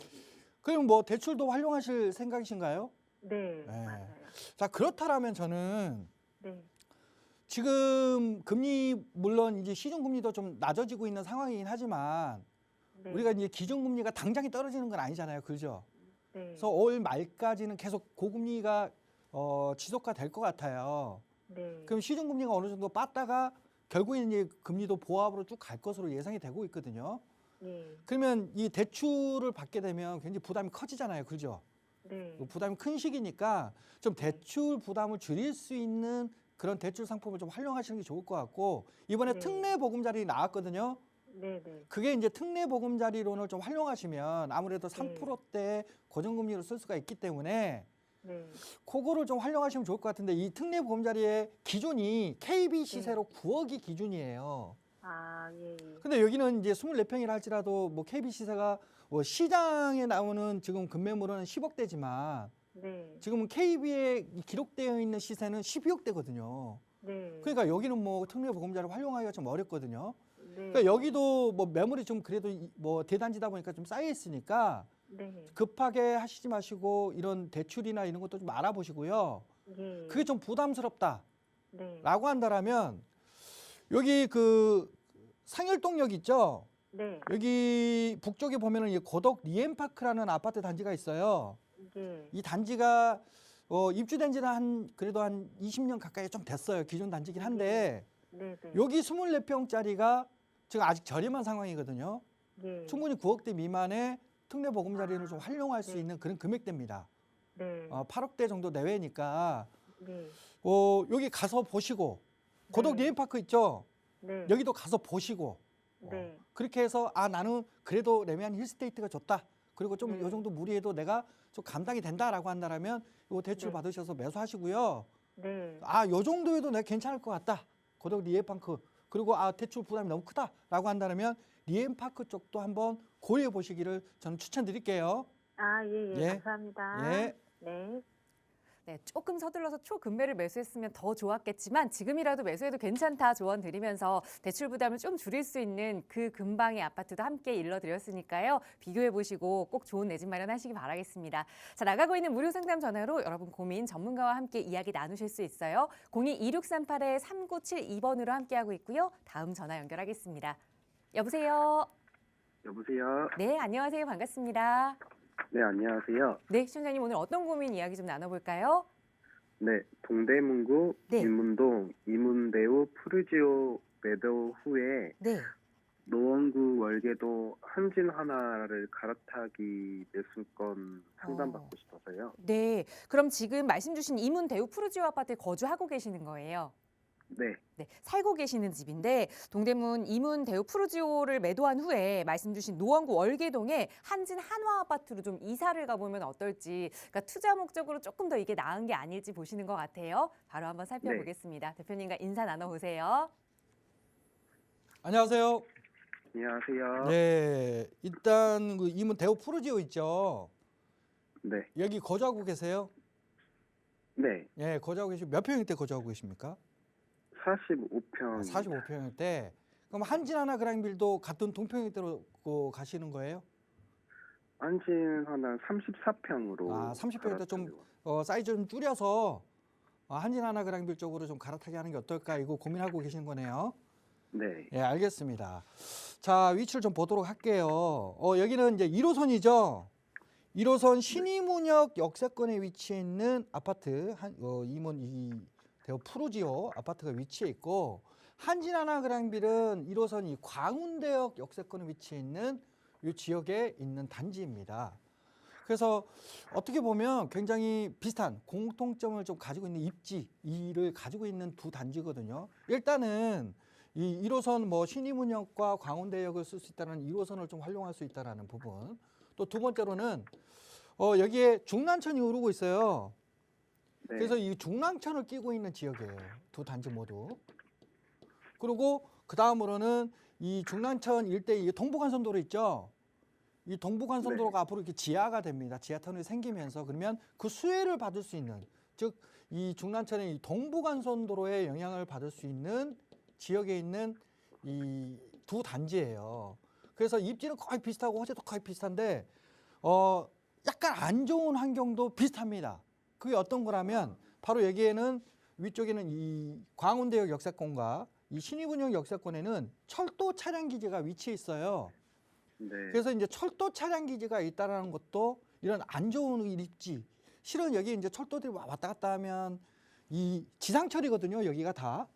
그럼 뭐 대출도 활용하실 생각이신가요? 네. 네. 맞아요. 자, 그렇다라면 저는 네. 지금 금리 물론 이제 시중 금리도 좀 낮아지고 있는 상황이긴 하지만 네. 우리가 이제 기준 금리가 당장이 떨어지는 건 아니잖아요. 그죠? 네. 그래서 올 말까지는 계속 고금리가 지속화 될 것 같아요. 네. 그럼 시중 금리가 어느 정도 빠다가 결국에는 이제 금리도 보합으로 쭉 갈 것으로 예상이 되고 있거든요. 네. 그러면 이 대출을 받게 되면 굉장히 부담이 커지잖아요. 그죠? 네. 부담이 큰 시기니까 좀 대출 부담을 줄일 수 있는 그런 대출 상품을 좀 활용하시는 게 좋을 것 같고 이번에 네. 특례 보금자리 나왔거든요. 네. 네. 그게 이제 특례 보금자리론을 좀 활용하시면 아무래도 네. 3%대 고정금리로 쓸 수가 있기 때문에 네. 그거를 좀 활용하시면 좋을 것 같은데 이 특례 보금자리의 기준이 KB 시세로 9억이 기준이에요. 아, 예. 예. 근데 여기는 이제 24평이라 할지라도 뭐 KB 시세가 뭐 시장에 나오는 지금 금매물은 10억대지만 네. 지금은 KB에 기록되어 있는 시세는 12억대거든요. 네. 그러니까 여기는 뭐 특례 보금자리를 활용하기가 좀 어렵거든요. 네. 그러니까 여기도 뭐 매물이 좀 그래도 뭐 대단지다 보니까 좀 쌓여 있으니까 네. 급하게 하시지 마시고 이런 대출이나 이런 것도 좀 알아보시고요. 예. 그게 좀 부담스럽다라고 네. 한다라면 여기 그 상일동역 있죠? 네. 여기 북쪽에 보면은 이 고덕 리엠파크라는 아파트 단지가 있어요. 예. 이 단지가 입주된 지는 그래도 한 20년 가까이 좀 됐어요. 기존 단지긴 한데 네. 네. 여기 24평짜리가 지금 아직 저렴한 상황이거든요. 예. 충분히 9억대 미만의 특례 보금자리를 좀 활용할 수 네. 있는 그런 금액대입니다. 네. 8억대 정도 내외니까 네. 여기 가서 보시고 고덕 네. 리엠파크 있죠? 네. 여기도 가서 보시고 네. 그렇게 해서 나는 그래도 레미안 힐스테이트가 좋다. 그리고 좀 네. 이 정도 무리해도 내가 좀 감당이 된다라고 한다면 이거 대출 네. 받으셔서 매수하시고요. 네. 요 정도에도 내가 괜찮을 것 같다. 고덕 리엠파크 그리고 대출 부담이 너무 크다라고 한다면 리엠파크 쪽도 한번 고려해 보시기를 저는 추천드릴게요. 아, 예, 예. 예. 감사합니다. 예. 네. 네, 조금 서둘러서 초급매를 매수했으면 더 좋았겠지만 지금이라도 매수해도 괜찮다 조언 드리면서 대출 부담을 좀 줄일 수 있는 그 근방의 아파트도 함께 일러드렸으니까요. 비교해보시고 꼭 좋은 내 집 마련하시기 바라겠습니다. 자, 나가고 있는 무료 상담 전화로 여러분 고민 전문가와 함께 이야기 나누실 수 있어요. 02-2638-3972번으로 함께하고 있고요. 다음 전화 연결하겠습니다. 여보세요. 여보세요. 네, 안녕하세요. 반갑습니다. 네, 안녕하세요. 네, 시청자님 오늘 어떤 고민 이야기 좀 나눠볼까요? 네, 동대문구 네. 인문동 이문대우 푸르지오 매도 후에 네. 노원구 월계도 한진 하나를 갈아타기 매수권 상담받고 싶어서요. 네. 그럼 지금 말씀 주신 이문 대우 푸르지오 아파트에 거주하고 계시는 거예요? 네, 네, 살고 계시는 집인데 동대문 이문 대우 푸르지오를 매도한 후에 말씀 주신 노원구 월계동에 한진 한화 아파트로 좀 이사를 가보면 어떨지, 그러니까 투자 목적으로 조금 더 이게 나은 게 아닐지 보시는 것 같아요. 바로 한번 살펴보겠습니다. 대표님과 인사 나눠보세요. 안녕하세요. 안녕하세요. 네, 일단 그 이문 대우 푸르지오 있죠. 네, 여기 거주하고 계세요? 네, 예, 거주하고 계시고 몇 평일 때 거주하고 계십니까? 45평. 45평일 때. 그럼 한진 하나 그랑빌도 같은 동평일 때로 가시는 거예요? 한진 하나 34평으로. 아, 30평일 때 좀 사이즈 좀 줄여서 한진 하나 그랑빌 쪽으로 좀 갈아타게 하는 게 어떨까 이거 고민하고 계신 거네요. 네, 예, 알겠습니다. 자, 위치를 좀 보도록 할게요. 여기는 이제 1호선이죠. 1호선 신이문역 역세권에 위치해 있는 아파트 이문 대우 푸르지오 아파트가 위치해 있고, 한진 하나 그랑빌은 1호선 이 광운대역 역세권에 위치해 있는 이 지역에 있는 단지입니다. 그래서 어떻게 보면 굉장히 비슷한 공통점을 좀 가지고 있는 입지를 가지고 있는 두 단지거든요. 일단은 이 1호선 뭐 신이문역과 광운대역을 쓸 수 있다는 1호선을 좀 활용할 수 있다는 부분. 또 두 번째로는 여기에 중랑천이 흐르고 있어요. 네. 그래서 이 중랑천을 끼고 있는 지역이에요. 두 단지 모두. 그리고 그 다음으로는 이 중랑천 일대 이 동부간선도로 있죠. 이 동부간선도로가 앞으로 이렇게 지하가 됩니다. 지하 터널이 생기면서 그러면 그 수혜를 받을 수 있는, 즉 이 중랑천의 이 동부간선도로의 영향을 받을 수 있는 지역에 있는 이 두 단지예요. 그래서 입지는 거의 비슷하고 호재도 거의 비슷한데 약간 안 좋은 환경도 비슷합니다. 그게 어떤 거라면 바로 여기에는 위쪽에는 이 광운대역 역세권과 이 신이문역 역세권에는 철도 차량 기지가 위치해 있어요. 네. 그래서 이제 철도 차량 기지가 있다라는 것도 이런 안 좋은 입지. 실은 여기 이제 철도들이 왔다 갔다 하면 이 지상철이거든요. 여기가 다.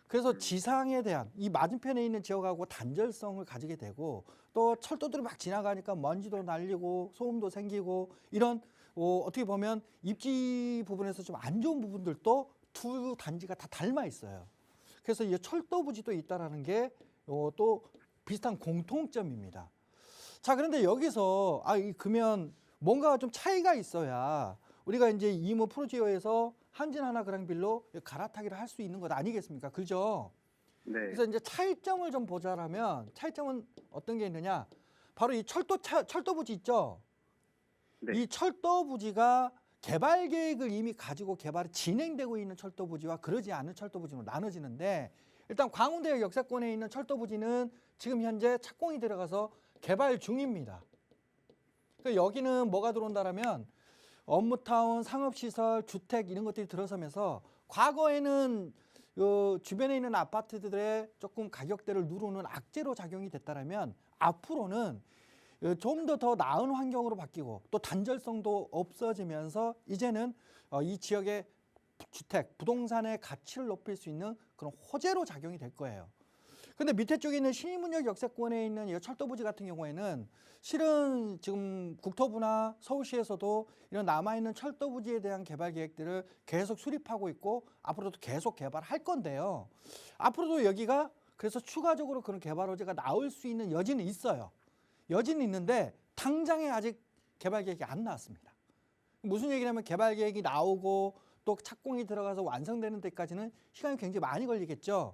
그래서 지상에 대한 이 맞은편에 있는 지역하고 단절성을 가지게 되고, 또 철도들이 막 지나가니까 먼지도 날리고 소음도 생기고 이런 어떻게 보면 입지 부분에서 좀 안 좋은 부분들도 두 단지가 다 닮아 있어요. 그래서 이 철도 부지도 있다라는 게 또 비슷한 공통점입니다. 자, 그런데 여기서 그러면 뭔가 좀 차이가 있어야 우리가 이제 이문 푸르지오에서 한진 하나 그랑빌로 갈아타기를 할 수 있는 것 아니겠습니까? 그죠? 네. 그래서 이제 차이점을 좀 보자라면 차이점은 어떤 게 있느냐? 바로 이 철도 부지 있죠? 네. 이 철도 부지가 개발 계획을 이미 가지고 개발이 진행되고 있는 철도 부지와 그러지 않은 철도 부지로 나눠지는데, 일단 광운대역 역세권에 있는 철도 부지는 지금 현재 착공이 들어가서 개발 중입니다. 그러니까 여기는 뭐가 들어온다라면 업무타운, 상업시설, 주택 이런 것들이 들어서면서 과거에는 주변에 있는 아파트들의 조금 가격대를 누르는 악재로 작용이 됐다라면 앞으로는 좀 더 나은 환경으로 바뀌고 또 단절성도 없어지면서 이제는 이 지역의 주택, 부동산의 가치를 높일 수 있는 그런 호재로 작용이 될 거예요. 근데 밑에 쪽에 있는 신이문역 역세권에 있는 이 철도 부지 같은 경우에는 실은 지금 국토부나 서울시에서도 이런 남아있는 철도 부지에 대한 개발 계획들을 계속 수립하고 있고 앞으로도 계속 개발할 건데요. 앞으로도 여기가 그래서 추가적으로 그런 개발 호재가 나올 수 있는 여지는 있어요. 여지는 있는데 당장에 아직 개발 계획이 안 나왔습니다. 무슨 얘기냐면 개발 계획이 나오고 또 착공이 들어가서 완성되는 데까지는 시간이 굉장히 많이 걸리겠죠.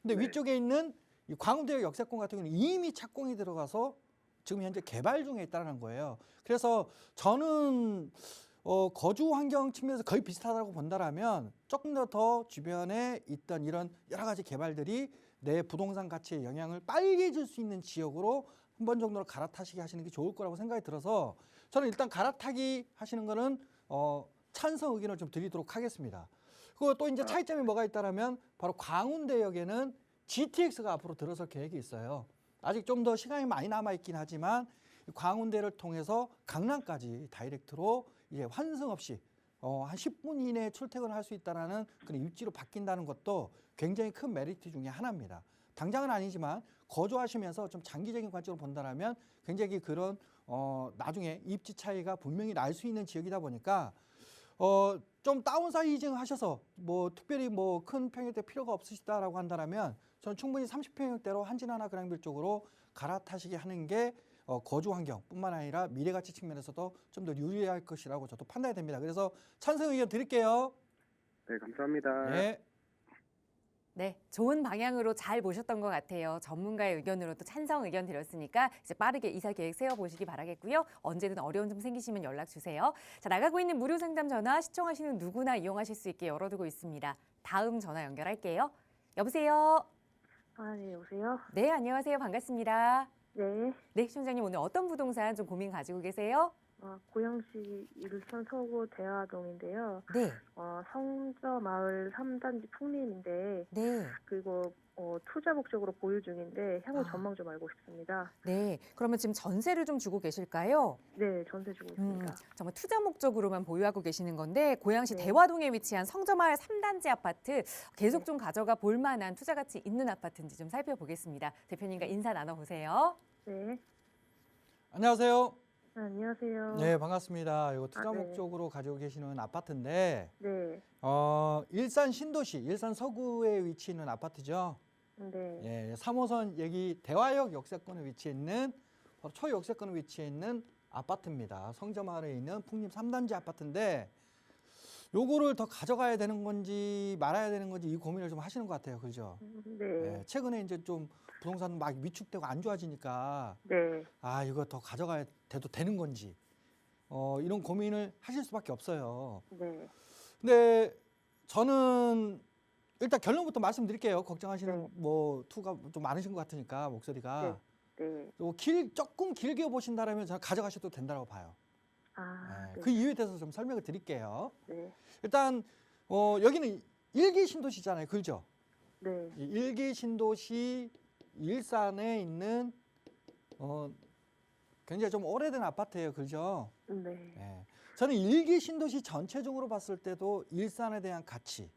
근데 네. 위쪽에 있는 이 광운대역 역세권 같은 경우는 이미 착공이 들어가서 지금 현재 개발 중에 있다는 거예요. 그래서 저는 거주 환경 측면에서 거의 비슷하다고 본다라면 조금 더 주변에 있던 이런 여러 가지 개발들이 내 부동산 가치에 영향을 빨리 줄 수 있는 지역으로 한 번 정도로 갈아타시게 하시는 게 좋을 거라고 생각이 들어서 저는 일단 갈아타기 하시는 거는 찬성 의견을 좀 드리도록 하겠습니다. 그리고 또 이제 차이점이 뭐가 있다라면 바로 광운대역에는 GTX가 앞으로 들어설 계획이 있어요. 아직 좀 더 시간이 많이 남아 있긴 하지만 광운대를 통해서 강남까지 다이렉트로 이제 환승 없이 한 10분 이내에 출퇴근을 할 수 있다라는 그런 입지로 바뀐다는 것도 굉장히 큰 메리트 중에 하나입니다. 당장은 아니지만 거주하시면서 좀 장기적인 관점으로 본다라면 굉장히 그런 나중에 입지 차이가 분명히 날 수 있는 지역이다 보니까 좀 다운사이징 하셔서 뭐 특별히 뭐 큰 평형대 필요가 없으시다라고 한다라면 저는 충분히 30평형대로 한진하나 그랑빌 쪽으로 갈아타시게 하는 게 거주 환경뿐만 아니라 미래 가치 측면에서도 좀 더 유리할 것이라고 저도 판단이 됩니다. 그래서 찬성 의견 드릴게요. 네, 감사합니다. 네. 네, 좋은 방향으로 잘 보셨던 것 같아요. 전문가의 의견으로 또 찬성 의견 드렸으니까 이제 빠르게 이사 계획 세워보시기 바라겠고요. 언제든 어려운 점 생기시면 연락 주세요. 자, 나가고 있는 무료 상담 전화 시청하시는 누구나 이용하실 수 있게 열어두고 있습니다. 다음 전화 연결할게요. 여보세요. 네, 여보세요? 네, 안녕하세요. 반갑습니다. 네. 네, 시청자님 오늘 어떤 부동산 좀 고민 가지고 계세요? 고양시 일산 서구 대화동인데요. 네, 성저마을 3단지 풍림인데, 네, 그리고 투자 목적으로 보유 중인데 향후 아. 전망 좀 알고 싶습니다. 네. 그러면 지금 전세를 좀 주고 계실까요? 네, 전세 주고 있습니다. 정말 투자 목적으로만 보유하고 계시는 건데 고양시 네. 대화동에 위치한 성저마을 3단지 아파트 계속 네. 좀 가져가 볼 만한 투자 가치 있는 아파트인지 좀 살펴보겠습니다. 대표님과 인사 나눠보세요. 네. 안녕하세요. 안녕하세요. 네, 반갑습니다. 이거 투자 네. 목적으로 가지고 계시는 아파트인데 네. 일산 신도시, 일산 서구에 위치 있는 아파트죠. 네. 예, 3호선 여기 대화역 역세권에 위치해 있는 바로 초역세권에 위치해 있는 아파트입니다. 성저마을에 있는 풍림 3단지 아파트인데 요거를 더 가져가야 되는 건지 말아야 되는 건지 이 고민을 좀 하시는 것 같아요. 그죠? 네. 예, 최근에 이제 좀 부동산 막 위축되고 안 좋아지니까 네. 이거 더 가져가야 돼도 되는 건지 이런 고민을 하실 수밖에 없어요. 네. 근데 저는 일단 결론부터 말씀드릴게요. 걱정하시는 네. 뭐 투가 좀 많으신 것 같으니까 목소리가 네. 조금 길게 보신다라면 저는 가져가셔도 된다고 봐요. 네. 그 이유에 대해서 좀 설명을 드릴게요. 네. 일단 여기는 일기 신도시잖아요, 그죠? 네. 이 일기 신도시 일산에 있는 굉장히 좀 오래된 아파트예요, 그죠? 네. 예. 저는 일기 신도시 전체적으로 봤을 때도 일산에 대한 가치,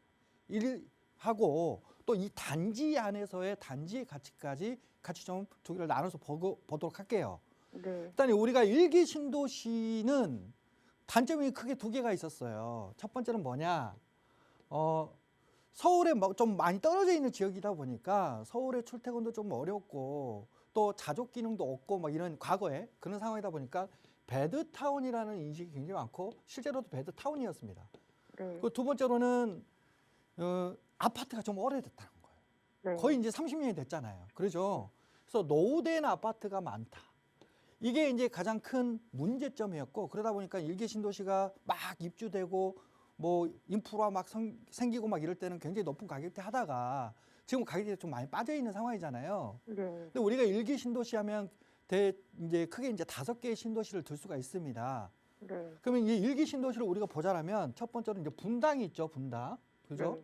하고 또 이 단지 안에서의 단지의 가치까지 같이 좀 두 개를 나눠서 보도록 할게요. 네. 일단 우리가 일기 신도시는 단점이 크게 두 개가 있었어요. 첫 번째는 뭐냐? 서울에 좀 많이 떨어져 있는 지역이다 보니까 서울에 출퇴근도 좀 어렵고 또 자족 기능도 없고 막 이런 과거에 그런 상황이다 보니까 배드타운이라는 인식이 굉장히 많고 실제로도 배드타운이었습니다. 네. 그 두 번째로는 아파트가 좀 오래됐다는 거예요. 네. 거의 이제 30년이 됐잖아요. 그렇죠? 그래서 노후된 아파트가 많다. 이게 이제 가장 큰 문제점이었고 그러다 보니까 일기 신도시가 막 입주되고 뭐 인프라 막 생기고 막 이럴 때는 굉장히 높은 가격대 하다가 지금 가격대가 좀 많이 빠져 있는 상황이잖아요. 네. 근데 우리가 일기 신도시 하면 이제 크게 이제 5개의 신도시를 들 수가 있습니다. 네. 그러면 이 일기 신도시를 우리가 보자라면 첫 번째로 이제 분당이 있죠, 분당. 그죠? 네.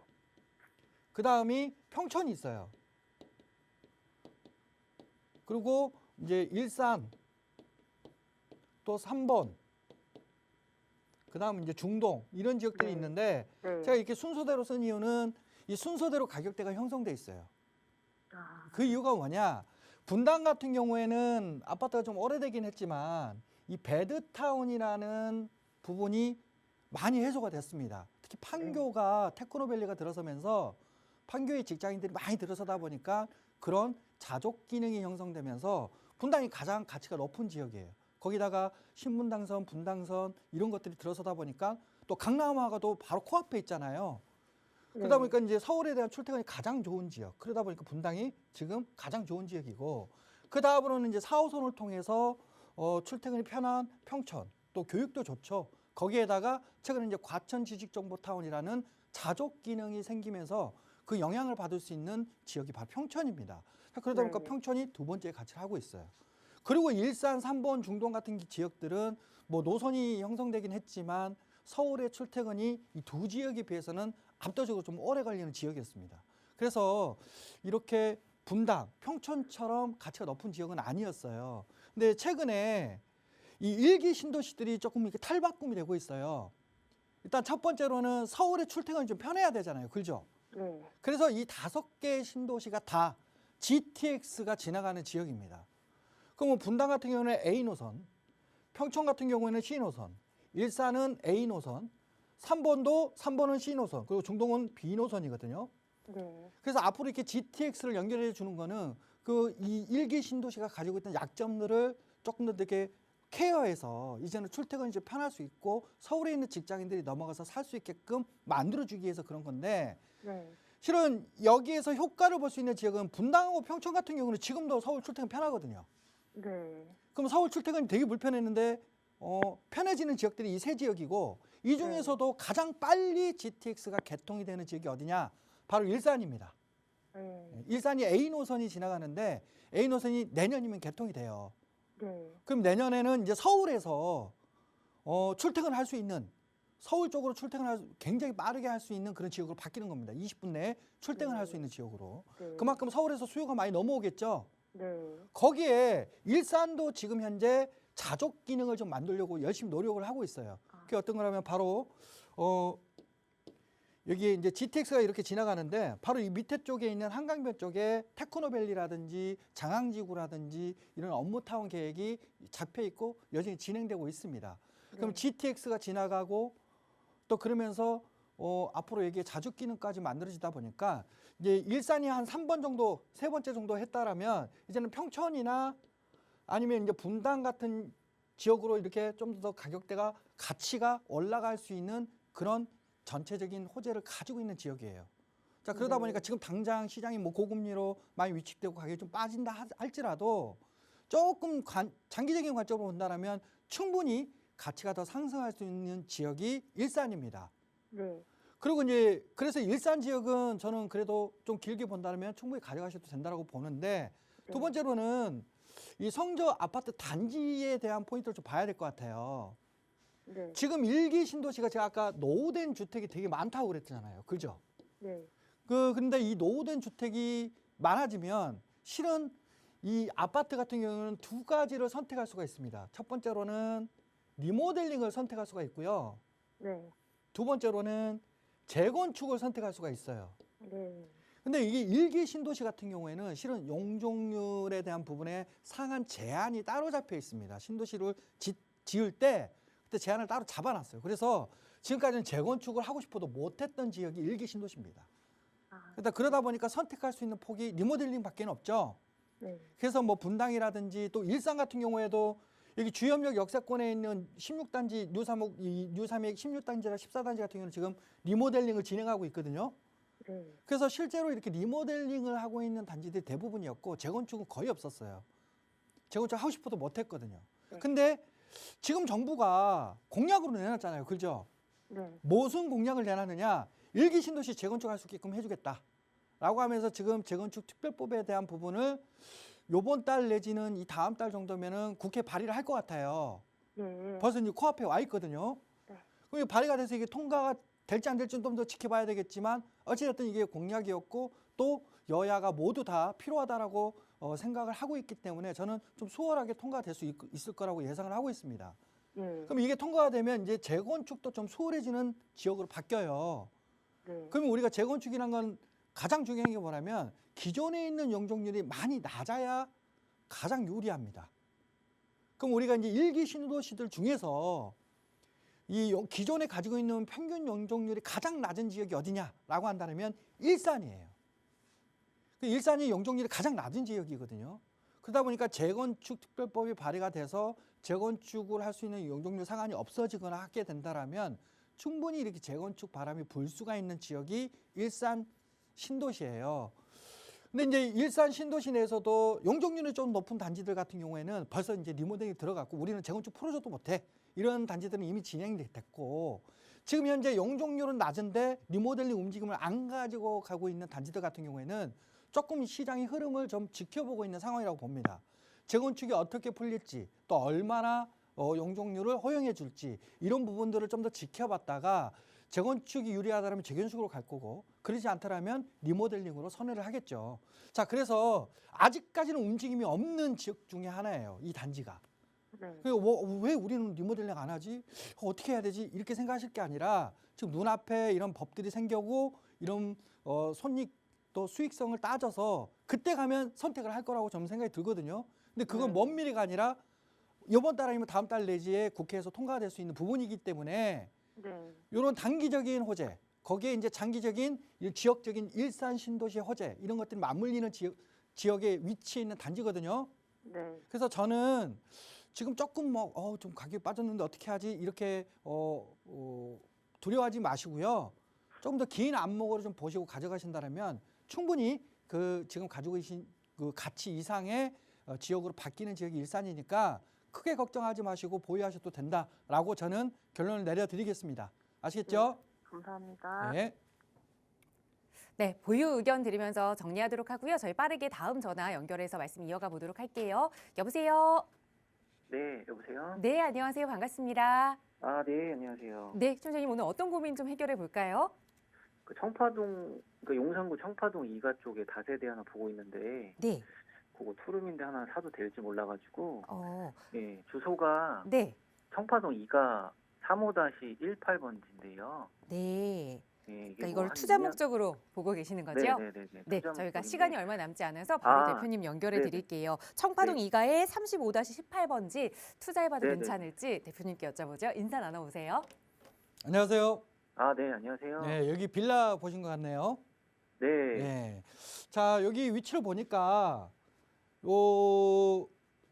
그 다음이 평촌이 있어요. 그리고 이제 일산, 또 3번, 그 다음 이제 중동 이런 지역들이 네. 있는데 네. 제가 이렇게 순서대로 쓴 이유는 이 순서대로 가격대가 형성돼 있어요. 그 이유가 뭐냐? 분당 같은 경우에는 아파트가 좀 오래되긴 했지만 이 배드타운이라는 부분이 많이 해소가 됐습니다. 특히 판교가 테크노밸리가 들어서면서 판교의 직장인들이 많이 들어서다 보니까 그런 자족 기능이 형성되면서 분당이 가장 가치가 높은 지역이에요. 거기다가 신분당선, 분당선 이런 것들이 들어서다 보니까 또 강남화가 또 바로 코앞에 있잖아요. 그러다 보니까 이제 서울에 대한 출퇴근이 가장 좋은 지역. 그러다 보니까 분당이 지금 가장 좋은 지역이고 그 다음으로는 이제 4호선을 통해서 출퇴근이 편한 평촌, 또 교육도 좋죠. 거기에다가 최근에 이제 과천지식정보타운이라는 자족 기능이 생기면서 그 영향을 받을 수 있는 지역이 바로 평촌입니다. 그러다 보니까 네. 평촌이 두 번째 가치를 하고 있어요. 그리고 일산, 3번, 중동 같은 지역들은 뭐 노선이 형성되긴 했지만 서울의 출퇴근이 이 두 지역에 비해서는 압도적으로 좀 오래 걸리는 지역이었습니다. 그래서 이렇게 분당, 평촌처럼 가치가 높은 지역은 아니었어요. 근데 최근에 이 일기 신도시들이 조금 이렇게 탈바꿈이 되고 있어요. 일단 첫 번째로는 서울의 출퇴근이 좀 편해야 되잖아요. 그죠? 네. 그래서 이 5개의 신도시가 다 GTX가 지나가는 지역입니다. 그럼 뭐 분당 같은 경우는 A 노선, 평촌 같은 경우에는 C 노선, 일산은 A 노선, 3번은 C 노선, 그리고 중동은 B 노선이거든요. 네. 그래서 앞으로 이렇게 GTX를 연결해 주는 거는 그 이 일기 신도시가 가지고 있던 약점들을 조금 더 이렇게 케어해서 이제는 출퇴근이 좀 편할 수 있고 서울에 있는 직장인들이 넘어가서 살 수 있게끔 만들어주기 위해서 그런 건데 네. 실은 여기에서 효과를 볼 수 있는 지역은 분당하고 평촌 같은 경우는 지금도 서울 출퇴근 편하거든요. 네. 그럼 서울 출퇴근이 되게 불편했는데 편해지는 지역들이 이 세 지역이고 이 중에서도 가장 빨리 GTX가 개통이 되는 지역이 어디냐? 바로 일산입니다. 네. 일산이 A 노선이 지나가는데 A 노선이 내년이면 개통이 돼요. 네. 그럼 내년에는 이제 서울에서 출퇴근할 수 있는 서울 쪽으로 굉장히 빠르게 할 수 있는 그런 지역으로 바뀌는 겁니다. 20분 내에 출퇴근할 수 있는 지역으로. 네. 그만큼 서울에서 수요가 많이 넘어오겠죠. 네. 거기에 일산도 지금 현재 자족 기능을 좀 만들려고 열심히 노력을 하고 있어요. 그게 어떤 거냐면 바로 여기 이제 GTX가 이렇게 지나가는데 바로 이 밑에 쪽에 있는 한강변 쪽에 테크노밸리라든지 장항지구라든지 이런 업무타운 계획이 잡혀 있고 여전히 진행되고 있습니다. 그럼 GTX가 지나가고 또 그러면서 앞으로 여기에 자족 기능까지 만들어지다 보니까 이제 일산이 한 3번 정도, 3번째 정도 했다라면 이제는 평촌이나 아니면 이제 분당 같은 지역으로 이렇게 좀 더 가치가 올라갈 수 있는 그런 전체적인 호재를 가지고 있는 지역이에요. 자, 그러다 보니까 지금 당장 시장이 뭐 고금리로 많이 위축되고 가격이 좀 빠진다 할지라도 조금 장기적인 관점으로 본다면 충분히 가치가 더 상승할 수 있는 지역이 일산입니다. 네. 그리고 이제 그래서 일산 지역은 저는 그래도 좀 길게 본다면 충분히 가져가셔도 된다고 보는데 두 번째로는 이 성저 아파트 단지에 대한 포인트를 좀 봐야 될 것 같아요. 네. 지금 일기 신도시가 제가 아까 노후된 주택이 되게 많다고 그랬잖아요. 그죠? 네. 근데 이 노후된 주택이 많아지면 실은 이 아파트 같은 경우는 두 가지를 선택할 수가 있습니다. 첫 번째로는 리모델링을 선택할 수가 있고요. 네. 두 번째로는 재건축을 선택할 수가 있어요. 네. 근데 이게 일기 신도시 같은 경우에는 실은 용적률에 대한 부분에 상한 제한이 따로 잡혀 있습니다. 신도시를 지을 때 그때 제한을 따로 잡아놨어요. 그래서 지금까지는 재건축을 하고 싶어도 못했던 지역이 일기 신도시입니다. 그러다 보니까 선택할 수 있는 폭이 리모델링밖에 없죠. 네. 그래서 뭐 분당이라든지 또 일산 같은 경우에도 여기 주염역 역세권에 있는 16단지 뉴삼옥, 뉴삼역 16단지랑 14단지 같은 경우는 지금 리모델링을 진행하고 있거든요. 네. 그래서 실제로 이렇게 리모델링을 하고 있는 단지들이 대부분이었고 재건축은 거의 없었어요. 재건축 하고 싶어도 못했거든요. 근데 지금 정부가 공약으로 내놨잖아요. 그죠? 네. 무슨 공약을 내놨느냐? 일기 신도시 재건축할 수 있게끔 해주겠다라고 하면서 지금 재건축 특별법에 대한 부분을 요번 달 내지는 이 다음 달 정도면은 국회 발의를 할 것 같아요. 네. 벌써 이제 코앞에 와 있거든요. 네. 그럼 발의가 돼서 이게 통과가 될지 안 될지는 좀 더 지켜봐야 되겠지만 어찌됐든 이게 공약이었고 또 여야가 모두 다 필요하다라고 생각을 하고 있기 때문에 저는 좀 수월하게 통과될 수 있을 거라고 예상을 하고 있습니다. 네. 그럼 이게 통과가 되면 이제 재건축도 좀 수월해지는 지역으로 바뀌어요. 네. 그러면 우리가 재건축이란 건 가장 중요한 게 뭐냐면 기존에 있는 용적률이 많이 낮아야 가장 유리합니다. 그럼 우리가 이제 일기 신도시들 중에서 이 기존에 가지고 있는 평균 용적률이 가장 낮은 지역이 어디냐라고 한다면 일산이에요. 일산이 용적률이 가장 낮은 지역이거든요. 그러다 보니까 재건축 특별법이 발의가 돼서 재건축을 할 수 있는 용적률 상한이 없어지거나 하게 된다라면 충분히 이렇게 재건축 바람이 불 수가 있는 지역이 일산 신도시예요. 근데 이제 일산 신도시 내에서도 용적률이 좀 높은 단지들 같은 경우에는 벌써 이제 리모델링이 들어갔고 우리는 재건축 풀어줘도 못해. 이런 단지들은 이미 진행이 됐고 지금 현재 용적률은 낮은데 리모델링 움직임을 안 가지고 가고 있는 단지들 같은 경우에는 조금 시장의 흐름을 좀 지켜보고 있는 상황이라고 봅니다. 재건축이 어떻게 풀릴지 또 얼마나 용적률을 허용해 줄지 이런 부분들을 좀 더 지켜봤다가 재건축이 유리하다면 재건축으로 갈 거고 그러지 않다면 리모델링으로 선회를 하겠죠. 자, 그래서 아직까지는 움직임이 없는 지역 중에 하나예요. 이 단지가. 네. 왜 우리는 리모델링 안 하지? 어떻게 해야 되지? 이렇게 생각하실 게 아니라 지금 눈앞에 이런 법들이 생겨고 이런 손익 또 수익성을 따져서 그때 가면 선택을 할 거라고 저는 생각이 들거든요. 근데 그건 네. 먼 미래가 아니라 이번 달 아니면 다음 달 내지에 국회에서 통과가 될 수 있는 부분이기 때문에 네. 이런 단기적인 호재, 거기에 이제 장기적인 이 지역적인 일산 신도시의 호재 이런 것들이 맞물리는 지역에 위치해 있는 단지거든요. 네. 그래서 저는 지금 조금 좀 가격이 빠졌는데 어떻게 하지 이렇게 두려워하지 마시고요. 조금 더 긴 안목으로 좀 보시고 가져가신다면 충분히 그 지금 가지고 계신 그 가치 이상의 지역으로 바뀌는 지역이 일산이니까 크게 걱정하지 마시고 보유하셔도 된다라고 저는 결론을 내려드리겠습니다. 아시겠죠? 감사합니다. 네. 네, 보유 의견 드리면서 정리하도록 하고요. 저희 빠르게 다음 전화 연결해서 말씀 이어가 보도록 할게요. 여보세요? 네, 여보세요? 네, 안녕하세요. 반갑습니다. 아, 네, 안녕하세요. 네, 팀장님 오늘 어떤 고민 좀 해결해 볼까요? 그 청파동, 그 용산구 청파동 2가 쪽에 다세대 하나 보고 있는데, 네. 그거 투룸인데 하나 사도 될지 몰라가지고, 예, 주소가 네. 청파동 2가 35-18번지인데요. 네. 예, 이게 그러니까 뭐 이걸 한 투자 2년 목적으로 보고 계시는 거죠? 네네네. 네, 투자 저희가 목적인데, 시간이 얼마 남지 않아서 바로 아, 대표님 연결해 네네. 드릴게요. 청파동 네. 2가에 35-18번지 투자해봐도 네네. 괜찮을지 대표님께 여쭤보죠. 인사 나눠보세요. 안녕하세요. 아, 네, 안녕하세요. 네, 여기 빌라 보신 것 같네요. 네, 네. 자, 여기 위치를 보니까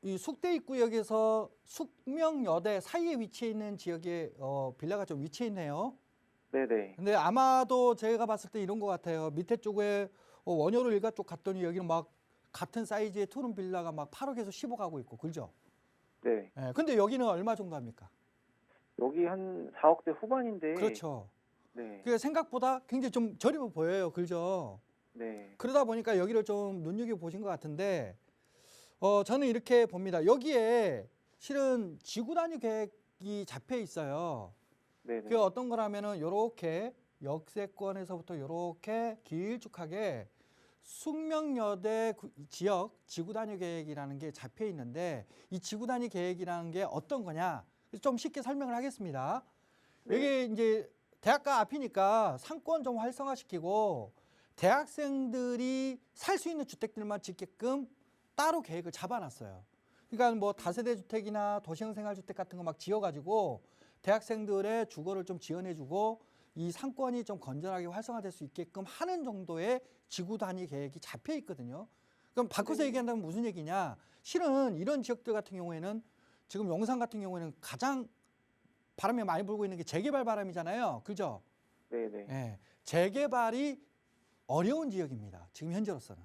이 숙대 입구역에서 숙명여대 사이에 위치해 있는 지역에 빌라가 좀 위치해 있네요. 네네. 근데 아마도 제가 봤을 때 이런 것 같아요. 밑에 쪽에 원효로 일가 쪽 갔더니 여기는 막 같은 사이즈의 투룸 빌라가 막 8억에서 10억 하고 있고, 그죠? 네. 네. 근데 여기는 얼마 정도 합니까? 여기 한 4억대 후반인데, 그렇죠. 네, 그 생각보다 굉장히 좀 저렴해 보여요. 그죠? 네, 그러다 보니까 여기를 좀 눈여겨 보신 것 같은데, 저는 이렇게 봅니다. 여기에 실은 지구 단위 계획이 잡혀 있어요. 네네. 그게 어떤 거라면은 요렇게 역세권에서부터 요렇게 길쭉하게 숙명여대 지역 지구 단위 계획이라는 게 잡혀 있는데 이 지구 단위 계획이라는 게 어떤 거냐? 좀 쉽게 설명을 하겠습니다. 네. 여기 이제 대학가 앞이니까 상권 좀 활성화시키고 대학생들이 살 수 있는 주택들만 짓게끔 따로 계획을 잡아놨어요. 그러니까 뭐 다세대 주택이나 도시형 생활주택 같은 거 막 지어가지고 대학생들의 주거를 좀 지원해주고 이 상권이 좀 건전하게 활성화될 수 있게끔 하는 정도의 지구 단위 계획이 잡혀 있거든요. 그럼 바꿔서 네. 얘기한다면 무슨 얘기냐? 실은 이런 지역들 같은 경우에는 지금 용산 같은 경우에는 가장 바람이 많이 불고 있는 게 재개발 바람이잖아요. 그죠? 네네. 예. 재개발이 어려운 지역입니다. 지금 현재로서는.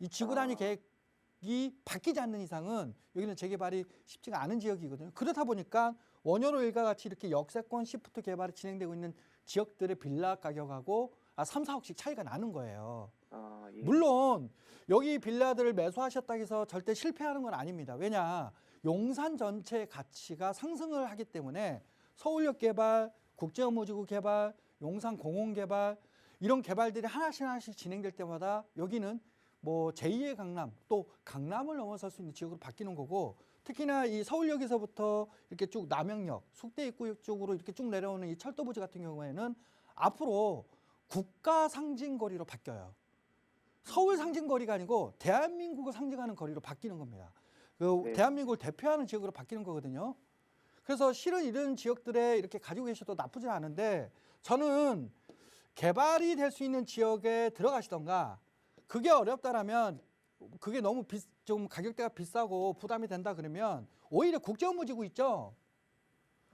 이 지구 단위 아. 계획이 바뀌지 않는 이상은 여기는 재개발이 쉽지가 않은 지역이거든요. 그렇다 보니까 원효로 일과 같이 이렇게 역세권 시프트 개발이 진행되고 있는 지역들의 빌라 가격하고 3, 4억씩 차이가 나는 거예요. 아, 예. 물론 여기 빌라들을 매수하셨다고 해서 절대 실패하는 건 아닙니다. 왜냐? 용산 전체의 가치가 상승을 하기 때문에 서울역 개발, 국제업무지구 개발, 용산 공원 개발 이런 개발들이 하나씩 진행될 때마다 여기는 뭐 제2의 강남 또 강남을 넘어설 수 있는 지역으로 바뀌는 거고 특히나 이 서울역에서부터 이렇게 쭉 남영역, 숙대 입구역 쪽으로 이렇게 쭉 내려오는 이 철도 부지 같은 경우에는 앞으로 국가 상징거리로 바뀌어요. 서울 상징거리가 아니고 대한민국을 상징하는 거리로 바뀌는 겁니다. 그 네. 대한민국을 대표하는 지역으로 바뀌는 거거든요. 그래서 실은 이런 지역들에 이렇게 가지고 계셔도 나쁘지 않은데 저는 개발이 될 수 있는 지역에 들어가시던가 그게 어렵다라면 그게 너무 좀 가격대가 비싸고 부담이 된다 그러면 오히려 국제업무지구 있죠.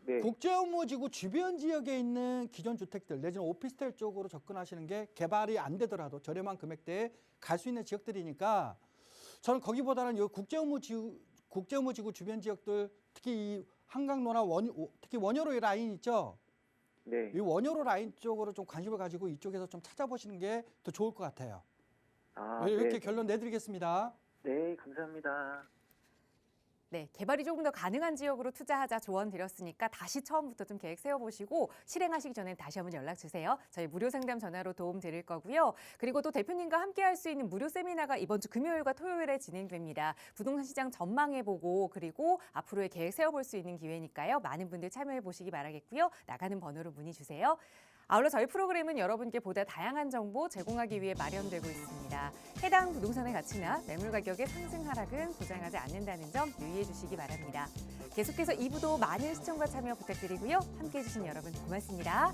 네. 국제업무지구 주변 지역에 있는 기존 주택들 내지는 오피스텔 쪽으로 접근하시는 게 개발이 안 되더라도 저렴한 금액대에 갈 수 있는 지역들이니까 저는 거기보다는 이 국제업무지구 주변 지역들 특히 이 한강로나 특히 원효로 라인 있죠. 네. 이 원효로 라인 쪽으로 좀 관심을 가지고 이쪽에서 좀 찾아보시는 게 더 좋을 것 같아요. 아, 이렇게 네. 결론 내드리겠습니다. 네, 감사합니다. 네, 개발이 조금 더 가능한 지역으로 투자하자 조언 드렸으니까 다시 처음부터 좀 계획 세워보시고 실행하시기 전에 다시 한번 연락 주세요. 저희 무료 상담 전화로 도움 드릴 거고요. 그리고 또 대표님과 함께 할 수 있는 무료 세미나가 이번 주 금요일과 토요일에 진행됩니다. 부동산 시장 전망해보고 그리고 앞으로의 계획 세워볼 수 있는 기회니까요. 많은 분들 참여해보시기 바라겠고요. 나가는 번호로 문의 주세요. 아울러 저희 프로그램은 여러분께 보다 다양한 정보 제공하기 위해 마련되고 있습니다. 해당 부동산의 가치나 매물 가격의 상승 하락은 보장하지 않는다는 점 유의해 주시기 바랍니다. 계속해서 2부도 많은 시청과 참여 부탁드리고요. 함께해 주신 여러분 고맙습니다.